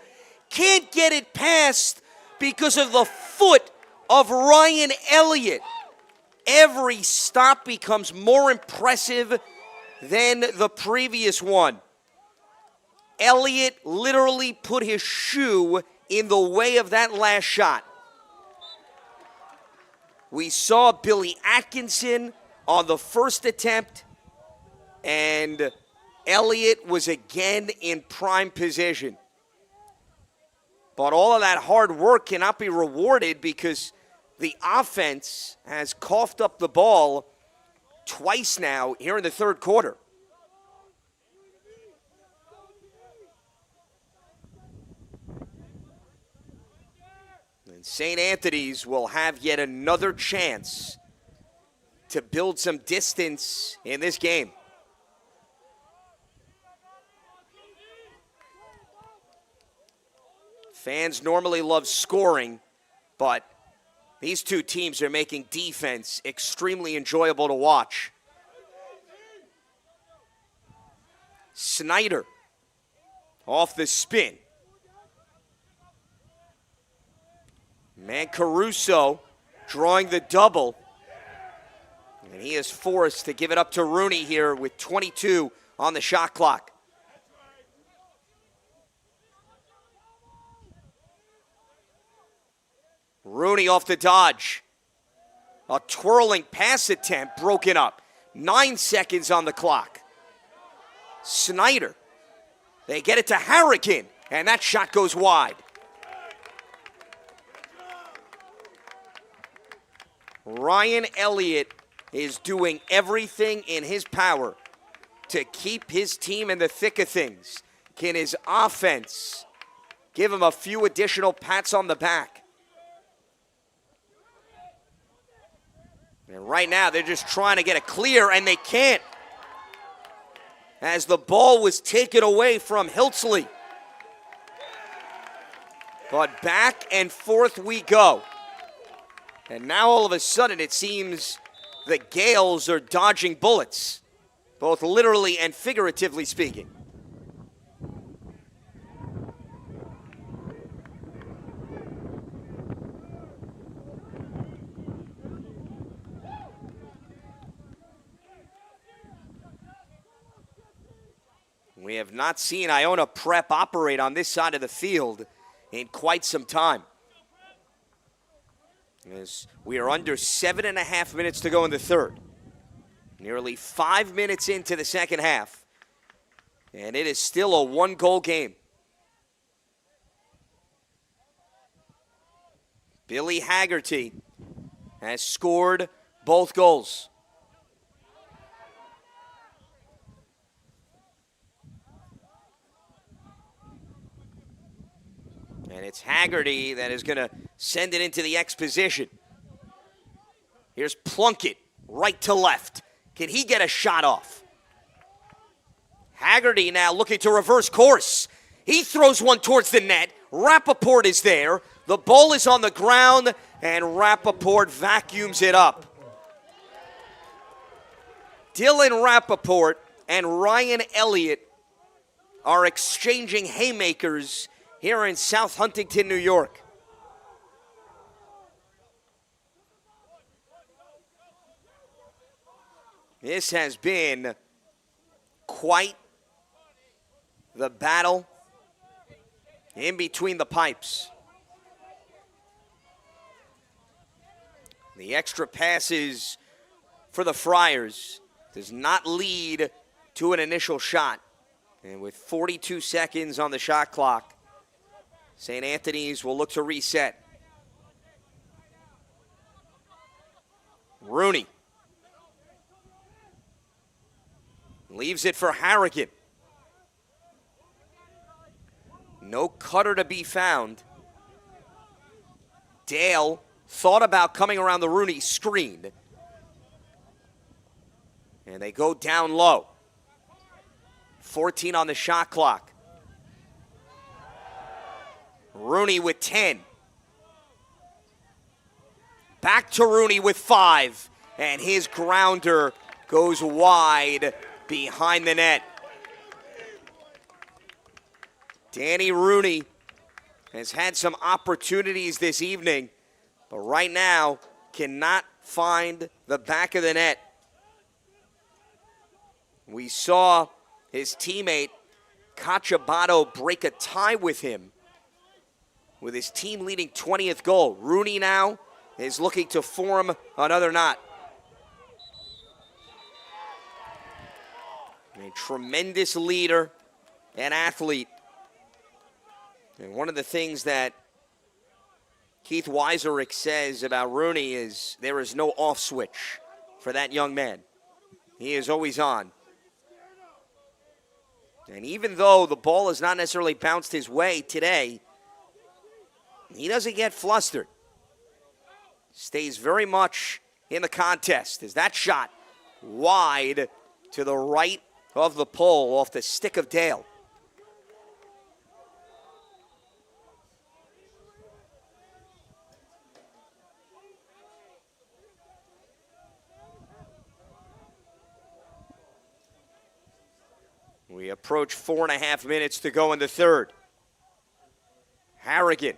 can't get it past because of the foot of Ryan Elliott. Every stop becomes more impressive than the previous one. Elliott literally put his shoe in the way of that last shot. We saw Billy Atkinson on the first attempt, and Elliott was again in prime position. But all of that hard work cannot be rewarded because the offense has coughed up the ball twice now here in the third quarter. And St. Anthony's will have yet another chance to build some distance in this game. Fans normally love scoring, but these two teams are making defense extremely enjoyable to watch. Snyder off the spin. Mancaruso drawing the double. And he is forced to give it up to Rooney here with 22 on the shot clock. Rooney off the dodge. A twirling pass attempt broken up. 9 seconds on the clock. Snyder. They get it to Harrigan, and that shot goes wide. Ryan Elliott is doing everything in his power to keep his team in the thick of things. Can his offense give him a few additional pats on the back? And right now, they're just trying to get a clear, and they can't. As the ball was taken away from Hiltzley. But back and forth we go. And now all of a sudden it seems the Gales are dodging bullets, both literally and figuratively speaking. We have not seen Iona Prep operate on this side of the field in quite some time. As we are under 7.5 minutes to go in the third. Nearly 5 minutes into the second half. And it is still a one-goal game. Billy Haggerty has scored both goals. And it's Haggerty that is going to send it into the X position. Here's Plunkett, right to left. Can he get a shot off? Haggerty now looking to reverse course. He throws one towards the net. Rappaport is there. The ball is on the ground, and Rappaport vacuums it up. Dylan Rappaport and Ryan Elliott are exchanging haymakers here in South Huntington, New York. This has been quite the battle in between the pipes. The extra passes for the Friars does not lead to an initial shot. And with 42 seconds on the shot clock, St. Anthony's will look to reset. Rooney leaves it for Harrigan. No cutter to be found. Dale thought about coming around the Rooney screen. And they go down low. 14 on the shot clock. Rooney with 10. Back to Rooney with 5. And his grounder goes wide behind the net. Danny Rooney has had some opportunities this evening, but right now cannot find the back of the net. We saw his teammate Cacciabato break a tie with him with his team-leading 20th goal. Rooney now is looking to form another knot. A tremendous leader and athlete. And one of the things that Keith Weiserick says about Rooney is there is no off switch for that young man. He is always on. And even though the ball has not necessarily bounced his way today, he doesn't get flustered. Stays very much in the contest as that shot wide to the right of the pole off the stick of Dale. We approach 4.5 minutes to go in the third. Harrigan.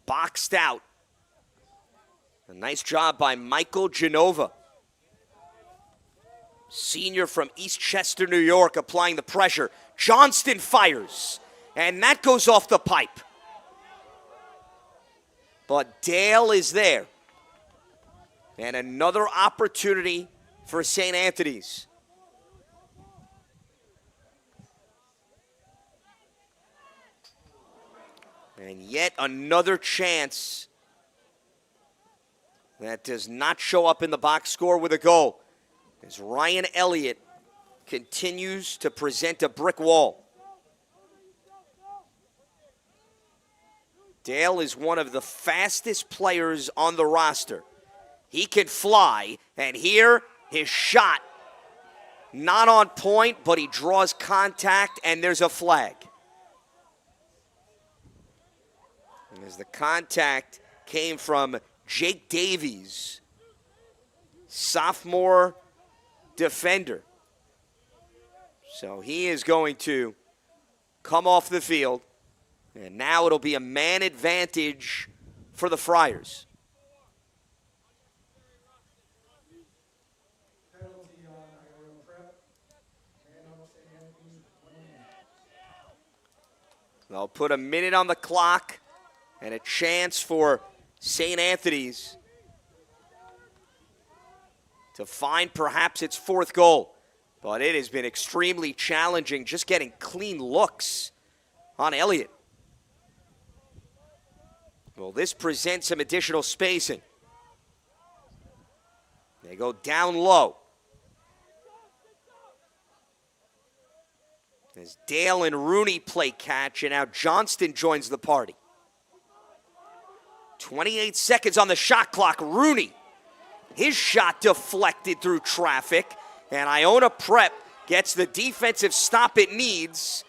Boxed out. A nice job by Michael Genova. Senior from East Chester, New York, applying the pressure. Johnston fires, and that goes off the pipe. But Dale is there. And another opportunity for St. Anthony's. And yet another chance that does not show up in the box score with a goal, as Ryan Elliott continues to present a brick wall. Dale is one of the fastest players on the roster. He can fly, and here his shot not on point, but he draws contact, and there's a flag. And as the contact came from Jake Davies, sophomore defender. So he is going to come off the field, and now it'll be a man advantage for the Friars. They'll put a minute on the clock and a chance for St. Anthony's to find perhaps its fourth goal. But it has been extremely challenging just getting clean looks on Elliott. Well, this presents some additional spacing. They go down low. As Dale and Rooney play catch, and now Johnston joins the party. 28 seconds on the shot clock. Rooney, his shot deflected through traffic, and Iona Prep gets the defensive stop it needs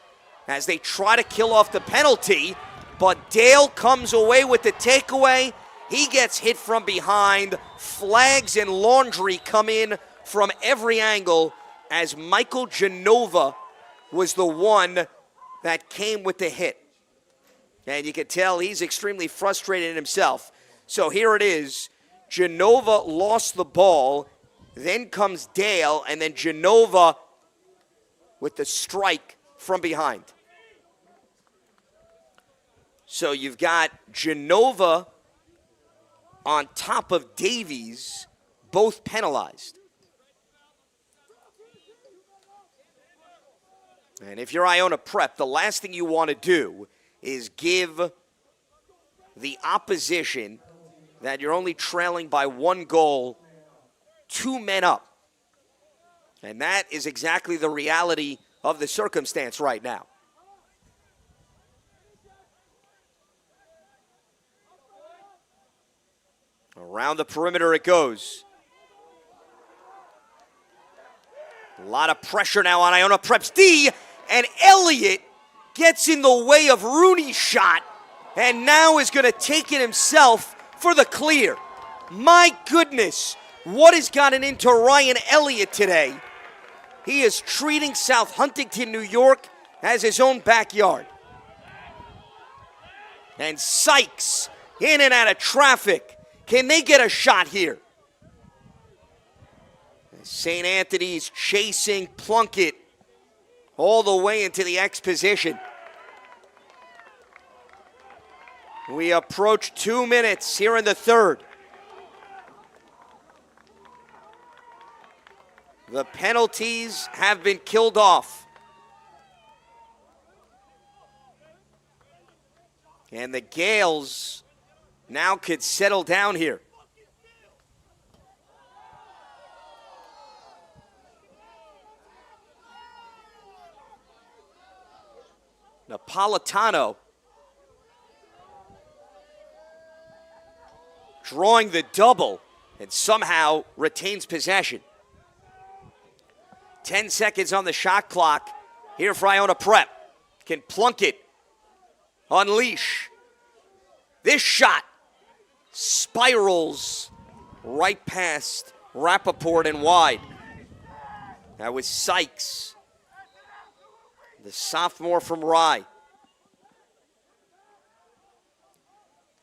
as they try to kill off the penalty, but Dale comes away with the takeaway. He gets hit from behind. Flags and laundry come in from every angle as Michael Genova was the one that came with the hit. And you can tell he's extremely frustrated in himself. So here it is. Genova lost the ball. Then comes Dale, and then Genova with the strike from behind. So you've got Genova on top of Davies, both penalized. And if you're Iona Prep, the last thing you want to do is give the opposition that you're only trailing by one goal 2 men up. And that is exactly the reality of the circumstance right now. Around the perimeter it goes. A lot of pressure now on Iona Prep's D, and Elliott gets in the way of Rooney's shot, and now is going to take it himself for the clear. My goodness, what has gotten into Ryan Elliott today? He is treating South Huntington, New York as his own backyard. And Sykes in and out of traffic. Can they get a shot here? St. Anthony's chasing Plunkett all the way into the X position. We approach 2 minutes here in the third. The penalties have been killed off. And the Gales now could settle down here. Napolitano drawing the double and somehow retains possession. 10 seconds on the shot clock here for Iona Prep. Can Plunkett unleash? This shot spirals right past Rappaport and wide. That was Sykes, the sophomore from Rye.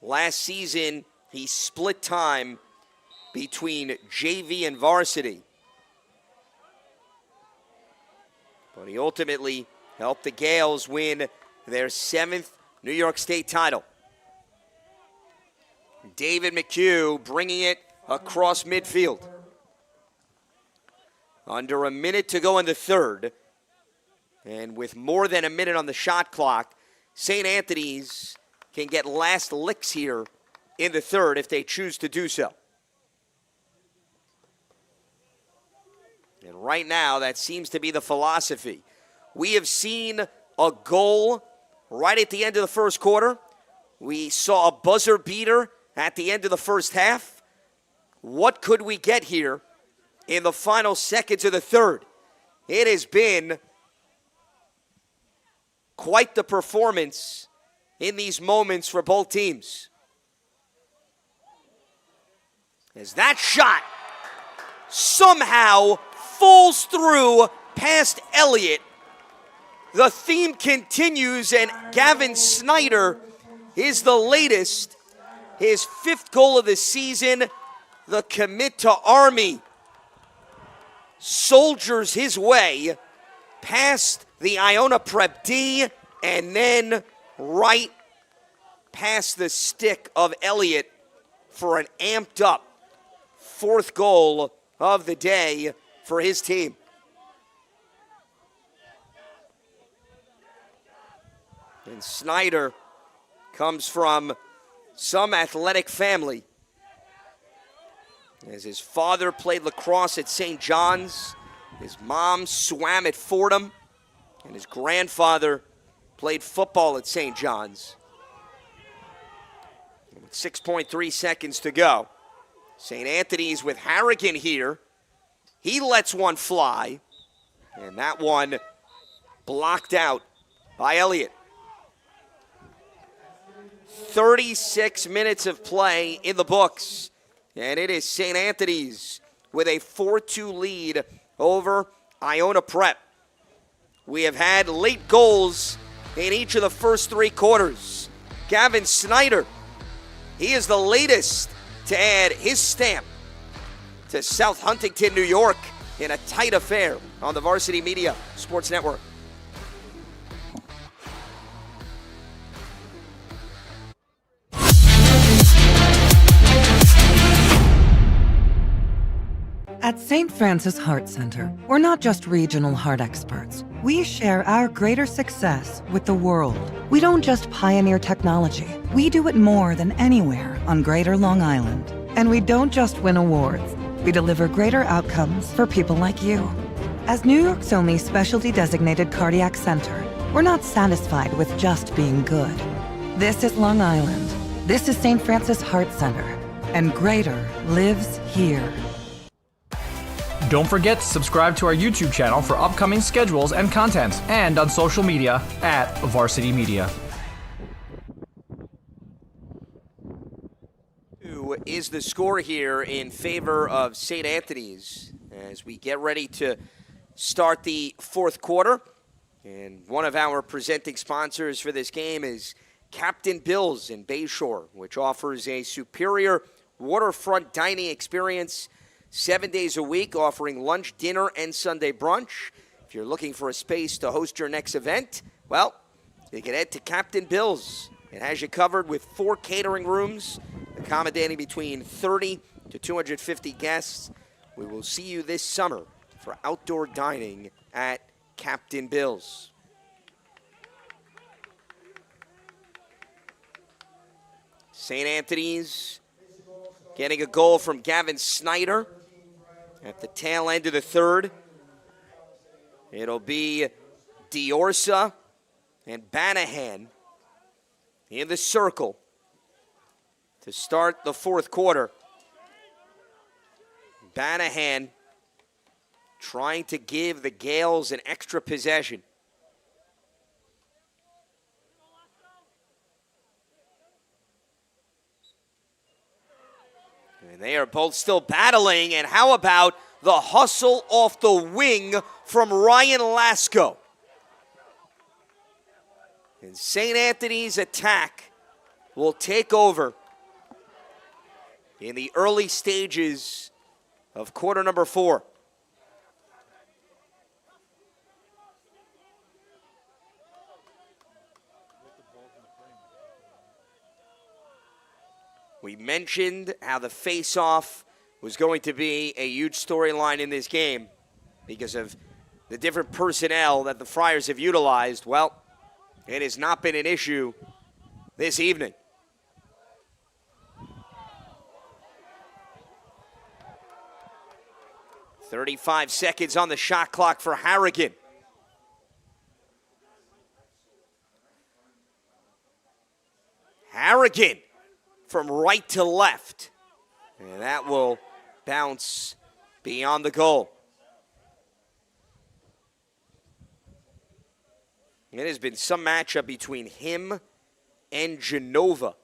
Last season, he split time between JV and varsity. But he ultimately helped the Gales win their 7th New York State title. David McHugh bringing it across midfield. Under a minute to go in the third, and with more than a minute on the shot clock, St. Anthony's can get last licks here in the third if they choose to do so. And right now, that seems to be the philosophy. We have seen a goal right at the end of the first quarter. We saw a buzzer beater at the end of the first half. What could we get here in the final seconds of the third? It has been quite the performance in these moments for both teams. As that shot somehow falls through past Elliott, the theme continues, and Gavin Snyder is the latest. His 5th goal of the season, the commit to Army, soldiers his way past the Iona Prep D and then right past the stick of Elliott for an amped up 4th goal of the day for his team. And Snyder comes from some athletic family, as his father played lacrosse at St. John's, his mom swam at Fordham, and his grandfather played football at St. John's. With 6.3 seconds to go, St. Anthony's with Harrigan here. He lets one fly, and that one blocked out by Elliott. 36 minutes of play in the books, and it is St. Anthony's with a 4-2 lead over Iona Prep. We have had late goals in each of the first 3 quarters. Gavin Snyder, he is the latest to add his stamp to South Huntington, New York, in a tight affair on the Varsity Media Sports Network. At St. Francis Heart Center, we're not just regional heart experts. We share our greater success with the world. We don't just pioneer technology. We do it more than anywhere on Greater Long Island. And we don't just win awards. We deliver greater outcomes for people like you. As New York's only specialty designated cardiac center, we're not satisfied with just being good. This is Long Island. This is St. Francis Heart Center. And greater lives here. Don't forget to subscribe to our YouTube channel for upcoming schedules and content, and on social media at Varsity Media. Is the score here in favor of St. Anthony's as we get ready to start the 4th quarter. And one of our presenting sponsors for this game is Captain Bill's in Bayshore, which offers a superior waterfront dining experience 7 days a week, offering lunch, dinner, and Sunday brunch. If you're looking for a space to host your next event, well, you can head to Captain Bill's. It has you covered with 4 catering rooms, accommodating between 30 to 250 guests. We will see you this summer for outdoor dining at Captain Bill's. St. Anthony's getting a goal from Gavin Snyder at the tail end of the 3rd. It'll be Diorsa and Banahan in the circle to start the 4th quarter. Banahan trying to give the Gales an extra possession. And they are both still battling, and how about the hustle off the wing from Ryan Lasko? And St. Anthony's attack will take over in the early stages of quarter number 4. We mentioned how the face-off was going to be a huge storyline in this game because of the different personnel that the Friars have utilized. Well, it has not been an issue this evening. "35 seconds on the shot clock for Harrigan. Harrigan from right to left. And that will bounce beyond the goal. It has been some matchup between him and Genova.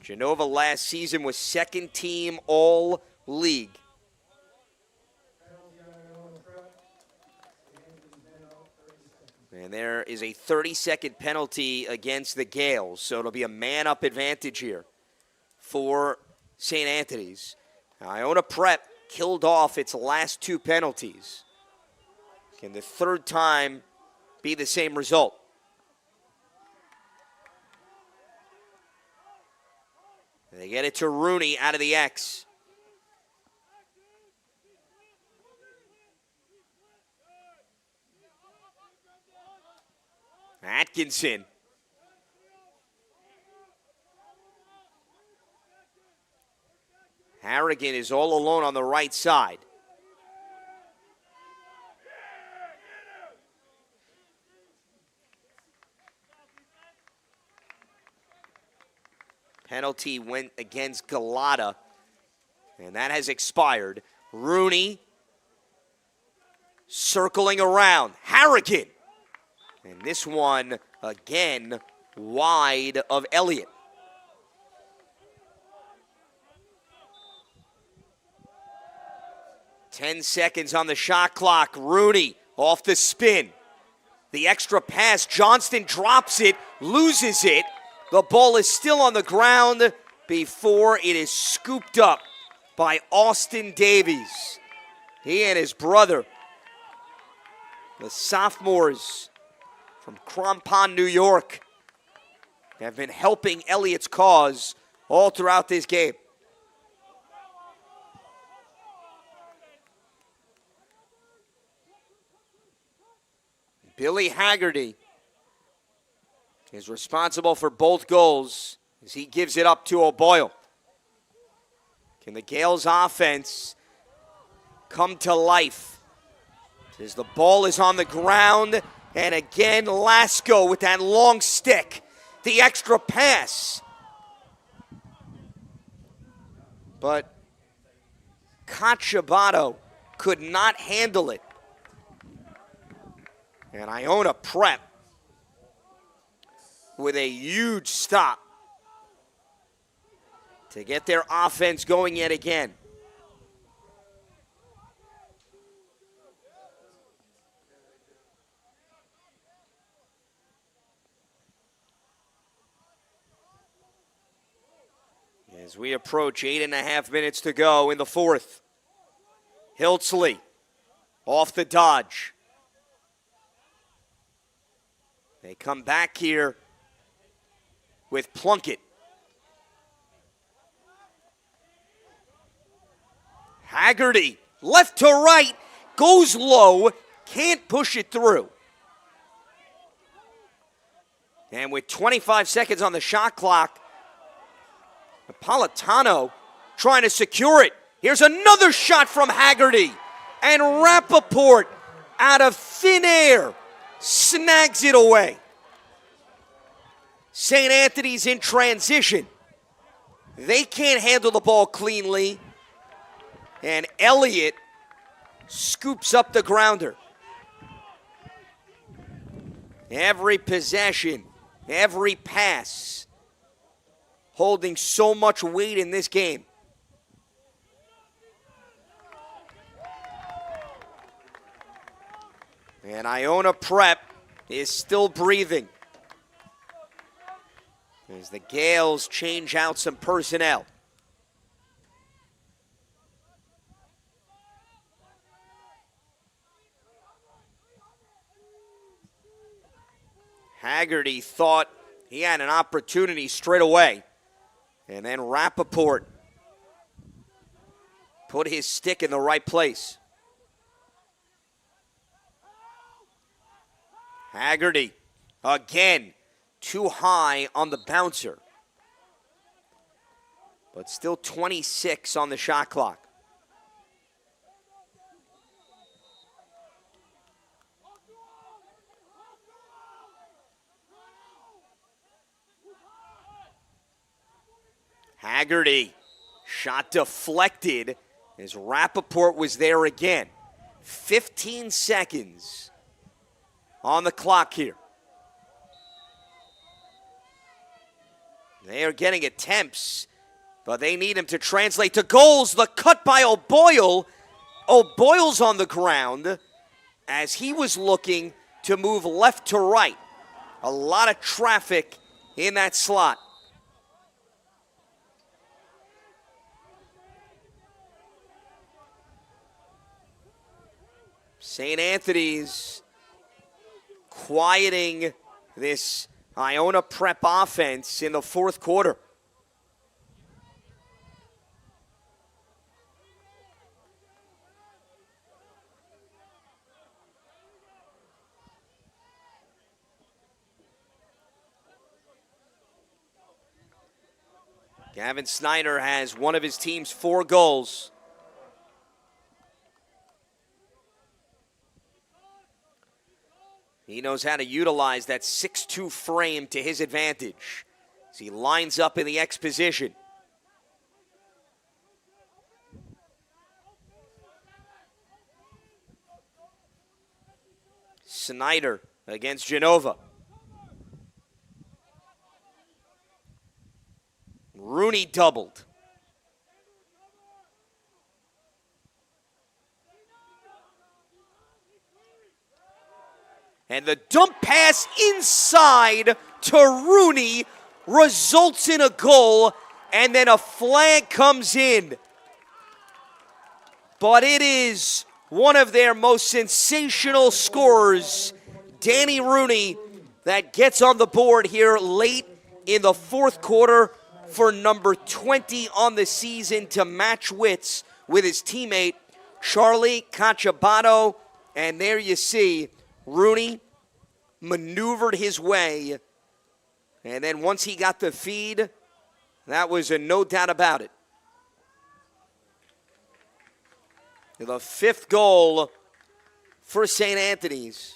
Genova last season was second team all-league. And there is a 30-second penalty against the Gales, so it'll be a man-up advantage here for St. Anthony's. Iona Prep killed off its last 2 penalties. Can the third time be the same result? They get it to Rooney out of the X. Atkinson. Harrigan is all alone on the right side. Penalty went against Galata, and that has expired. Rooney circling around. Harrigan. And this one, again, wide of Elliott. Ten seconds on the shot clock. Rooney off the spin. The extra pass. Johnston drops it, loses it. The ball is still on the ground before it is scooped up by Austin Davies. He and his brother, the sophomores from Crampon, New York, have been helping Elliott's cause all throughout this game. Billy Haggerty is responsible for both goals as he gives it up to O'Boyle. Can the Gales offense come to life? As the ball is on the ground, and again Lasco with that long stick. The extra pass. But Cachabato could not handle it. And Iona Prep with a huge stop to get their offense going yet again. As we approach 8.5 minutes to go in the fourth. Hiltzley off the dodge. They come back here with Plunkett. Haggerty, left to right, goes low, can't push it through. And with 25 seconds on the shot clock, Napolitano trying to secure it. Here's another shot from Haggerty. And Rappaport, out of thin air, snags it away. St. Anthony's in transition. They can't handle the ball cleanly. And Elliott scoops up the grounder. Every possession, every pass, holding so much weight in this game. And Iona Prep is still breathing as the Gales change out some personnel. Haggerty thought he had an opportunity straight away. And then Rappaport put his stick in the right place. Haggerty, again, too high on the bouncer. But still 26 on the shot clock. Haggerty, shot deflected as Rappaport was there again. 15 seconds on the clock here. They are getting attempts, but they need him to translate to goals. The cut by O'Boyle. O'Boyle's on the ground as he was looking to move left to right. A lot of traffic in that slot. St. Anthony's quieting this Iona Prep offense in the fourth quarter. Gavin Snyder has one of his team's 4 goals. He knows how to utilize that 6'2" frame to his advantage as he lines up in the X position. Snyder against Genova. Rooney doubled. And the dump pass inside to Rooney results in a goal, and then a flag comes in. But it is one of their most sensational scorers, Danny Rooney, that gets on the board here late in the fourth quarter for number 20 on the season to match wits with his teammate Charlie Cachabato. And there you see Rooney maneuvered his way, and then once he got the feed, that was a no doubt about it. The 5th goal for St. Anthony's.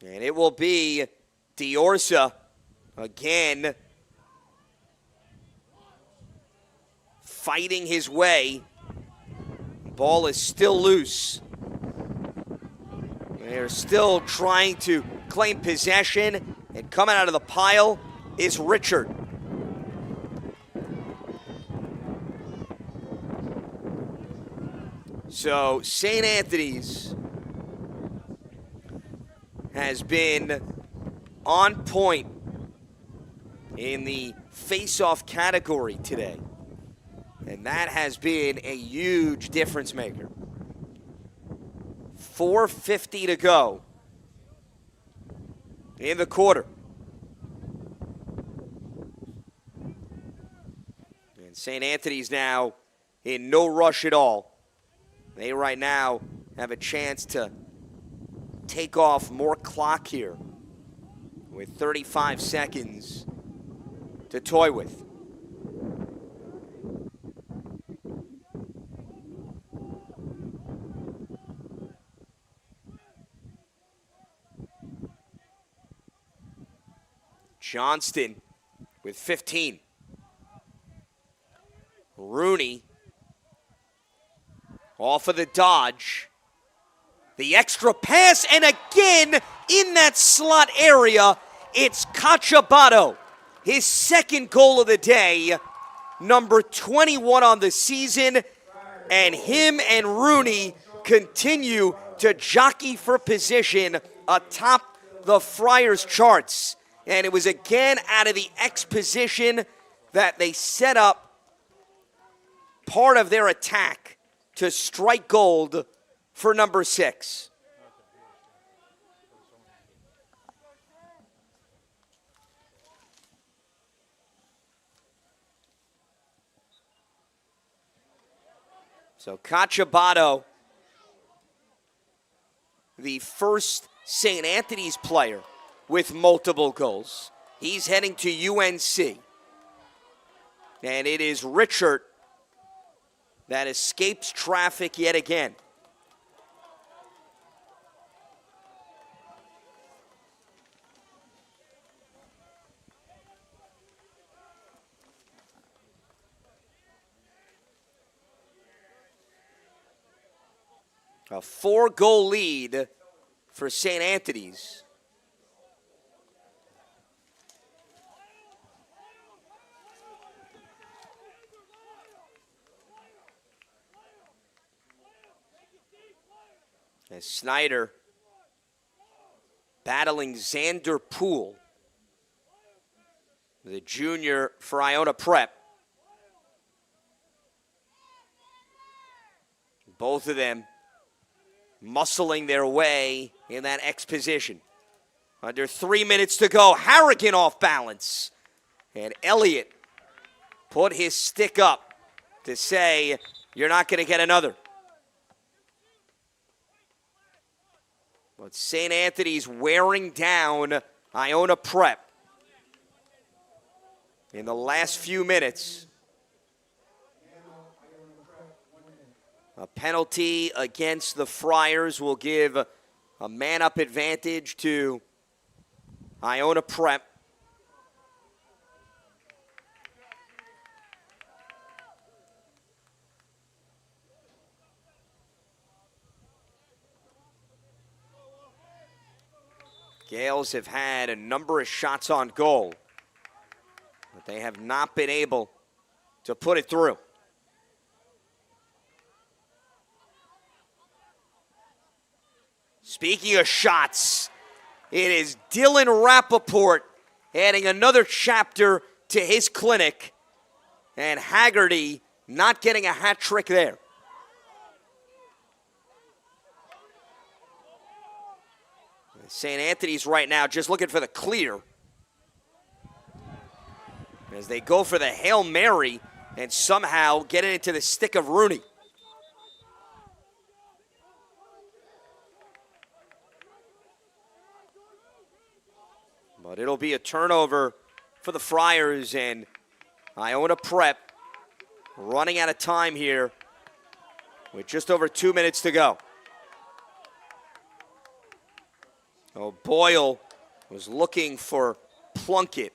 And it will be Diorsa again fighting his way. Ball is still loose. They're still trying to claim possession, and coming out of the pile is Richard. So St. Anthony's has been on point in the face-off category today. And that has been a huge difference maker. 4:50 to go in the quarter. And St. Anthony's now in no rush at all. They right now have a chance to take off more clock here with 35 seconds to toy with. Johnston with 15. Rooney off of the dodge. The extra pass, and again in that slot area, it's Cachabato. His 2nd goal of the day, number 21 on the season, and him and Rooney continue to jockey for position atop the Friars charts. And it was again out of the X position that they set up part of their attack to strike gold for number 6. So Cachabato, the first St. Anthony's player with multiple goals. He's heading to UNC. And it is Richard that escapes traffic yet again. A 4-goal lead for St. Anthony's. As Snyder battling Xander Poole, the junior for Iona Prep. Both of them muscling their way in that X position. Under 3 minutes to go, Harrigan off balance. And Elliott put his stick up to say, you're not going to get another. But St. Anthony's wearing down Iona Prep in the last few minutes. A penalty against the Friars will give a man-up advantage to Iona Prep. Gales have had a number of shots on goal, but they have not been able to put it through. Speaking of shots, it is Dylan Rappaport adding another chapter to his clinic, and Haggerty not getting a hat trick there. St. Anthony's right now just looking for the clear as they go for the Hail Mary and somehow get it into the stick of Rooney. But it'll be a turnover for the Friars, and Iona Prep running out of time here with just over 2 minutes to go. Oh, Boyle was looking for Plunkett.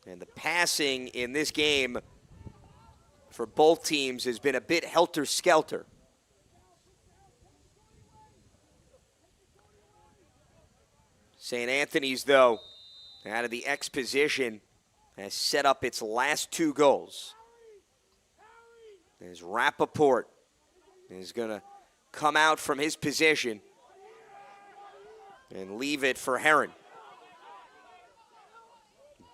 And the passing in this game for both teams has been a bit helter-skelter. St. Anthony's, though, out of the X position, has set up its last 2 goals. As Rappaport is going to come out from his position and leave it for Heron.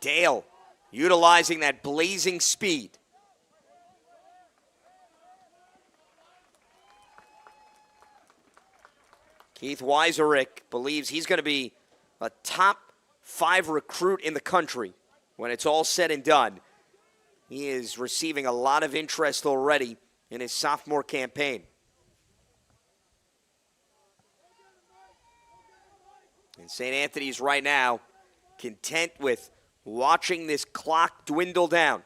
Dale utilizing that blazing speed. Keith Weiserick believes he's going to be a top 5 recruit in the country when it's all said and done. He is receiving a lot of interest already in his sophomore campaign. And St. Anthony's right now content with watching this clock dwindle down.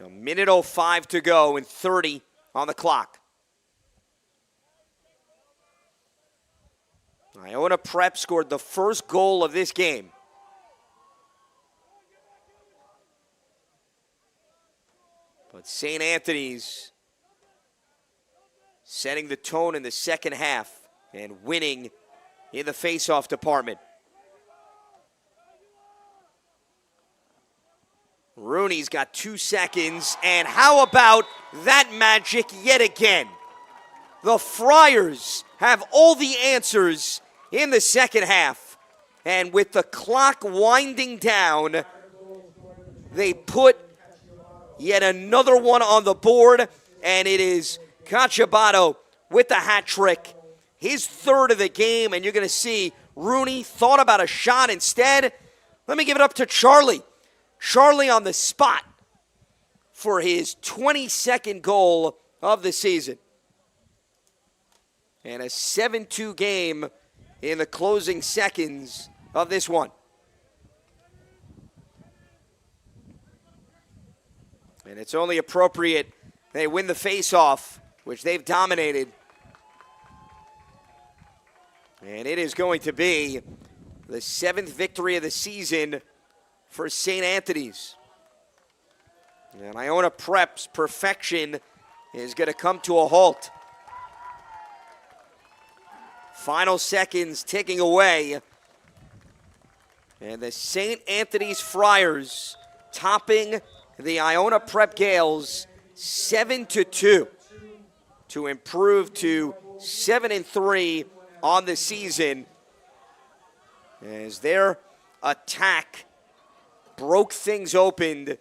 1:05 to go and 30 on the clock. Iona Prep scored the first goal of this game. But St. Anthony's setting the tone in the second half and winning in the faceoff department. Rooney's got 2 seconds, and how about that magic yet again? The Friars have all the answers in the second half, and with the clock winding down, they put yet another one on the board, and it is Cacciabato with the hat trick. His 3rd of the game, and you're going to see Rooney thought about a shot instead. Let me give it up to Charlie. Charlie on the spot for his 22nd goal of the season. And a 7-2 game in the closing seconds of this one. And it's only appropriate they win the face-off, which they've dominated. And it is going to be the 7th victory of the season for St. Anthony's. And Iona Prep's perfection is going to come to a halt. Final seconds ticking away. And the St. Anthony's Friars topping the Iona Prep Gales 7-2 to improve to 7-3 on the season as their attack broke things open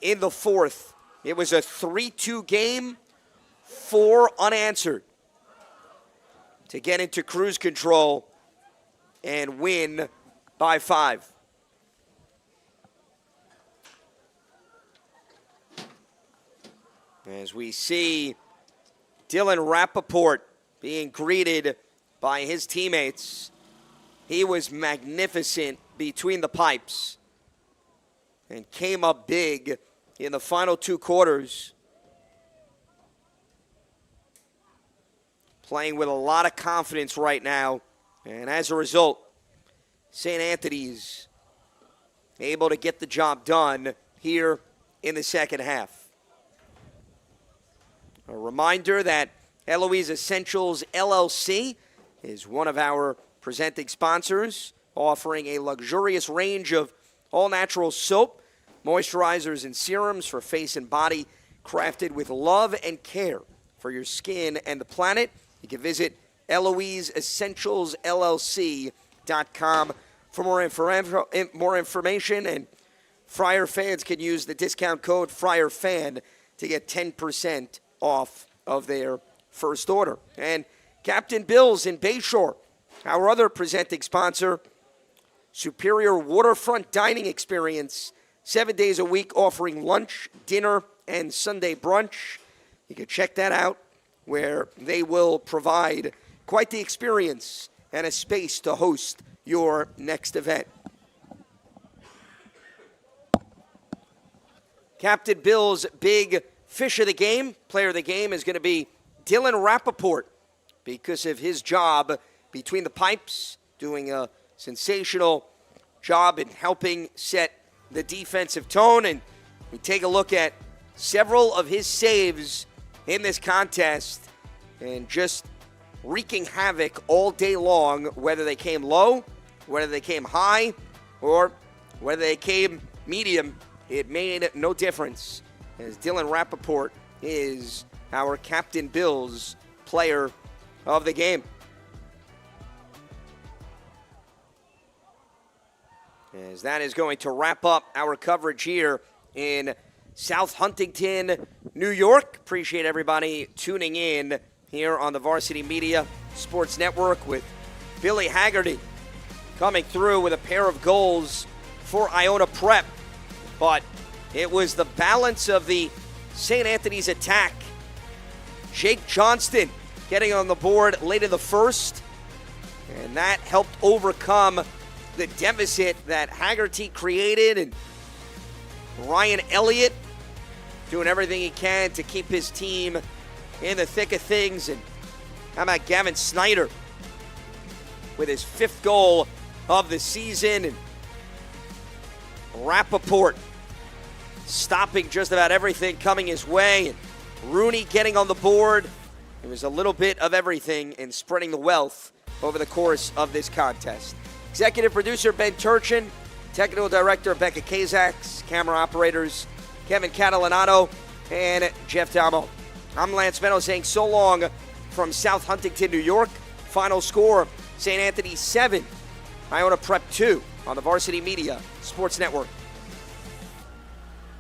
in the fourth. It was a 3-2 game, 4 unanswered to get into cruise control and win by 5. As we see Dylan Rappaport being greeted by his teammates, he was magnificent between the pipes and came up big in the final 2 quarters. Playing with a lot of confidence right now, and as a result, St. Anthony's able to get the job done here in the second half. A reminder that Eloise Essentials LLC is one of our presenting sponsors, offering a luxurious range of all-natural soap, moisturizers, and serums for face and body, crafted with love and care for your skin and the planet. You can visit EloiseEssentialsLLC.com for more information, and Friar fans can use the discount code FriarFan to get 10% off of their first order. And Captain Bill's in Bayshore, our other presenting sponsor, superior waterfront dining experience, 7 days a week offering lunch, dinner, and Sunday brunch. You can check that out, where they will provide quite the experience and a space to host your next event. Captain Bill's big fish of the game, player of the game, is going to be Dylan Rappaport because of his job between the pipes, doing a sensational job in helping set the defensive tone. And we take a look at several of his saves in this contest and just wreaking havoc all day long, whether they came low, whether they came high, or whether they came medium. It made no difference, as Dylan Rappaport is our Captain Bill's player of the game. As that is going to wrap up our coverage here in South Huntington, New York. Appreciate everybody tuning in here on the Varsity Media Sports Network with Billy Haggerty coming through with a pair of goals for Iona Prep. But it was the balance of the St. Anthony's attack. Jake Johnston getting on the board late in the first, and that helped overcome the deficit that Haggerty created, and Ryan Elliott doing everything he can to keep his team in the thick of things. And how about Gavin Snyder with his 5th goal of the season, and Rappaport stopping just about everything coming his way, and Rooney getting on the board. It was a little bit of everything and spreading the wealth over the course of this contest. Executive producer Ben Turchin, technical director Becca Kazaks, camera operators Kevin Catalanato and Jeff Dalmo. I'm Lance Meadows saying so long from South Huntington, New York. Final score, St. Anthony 7, Iona Prep 2 on the Varsity Media Sports Network.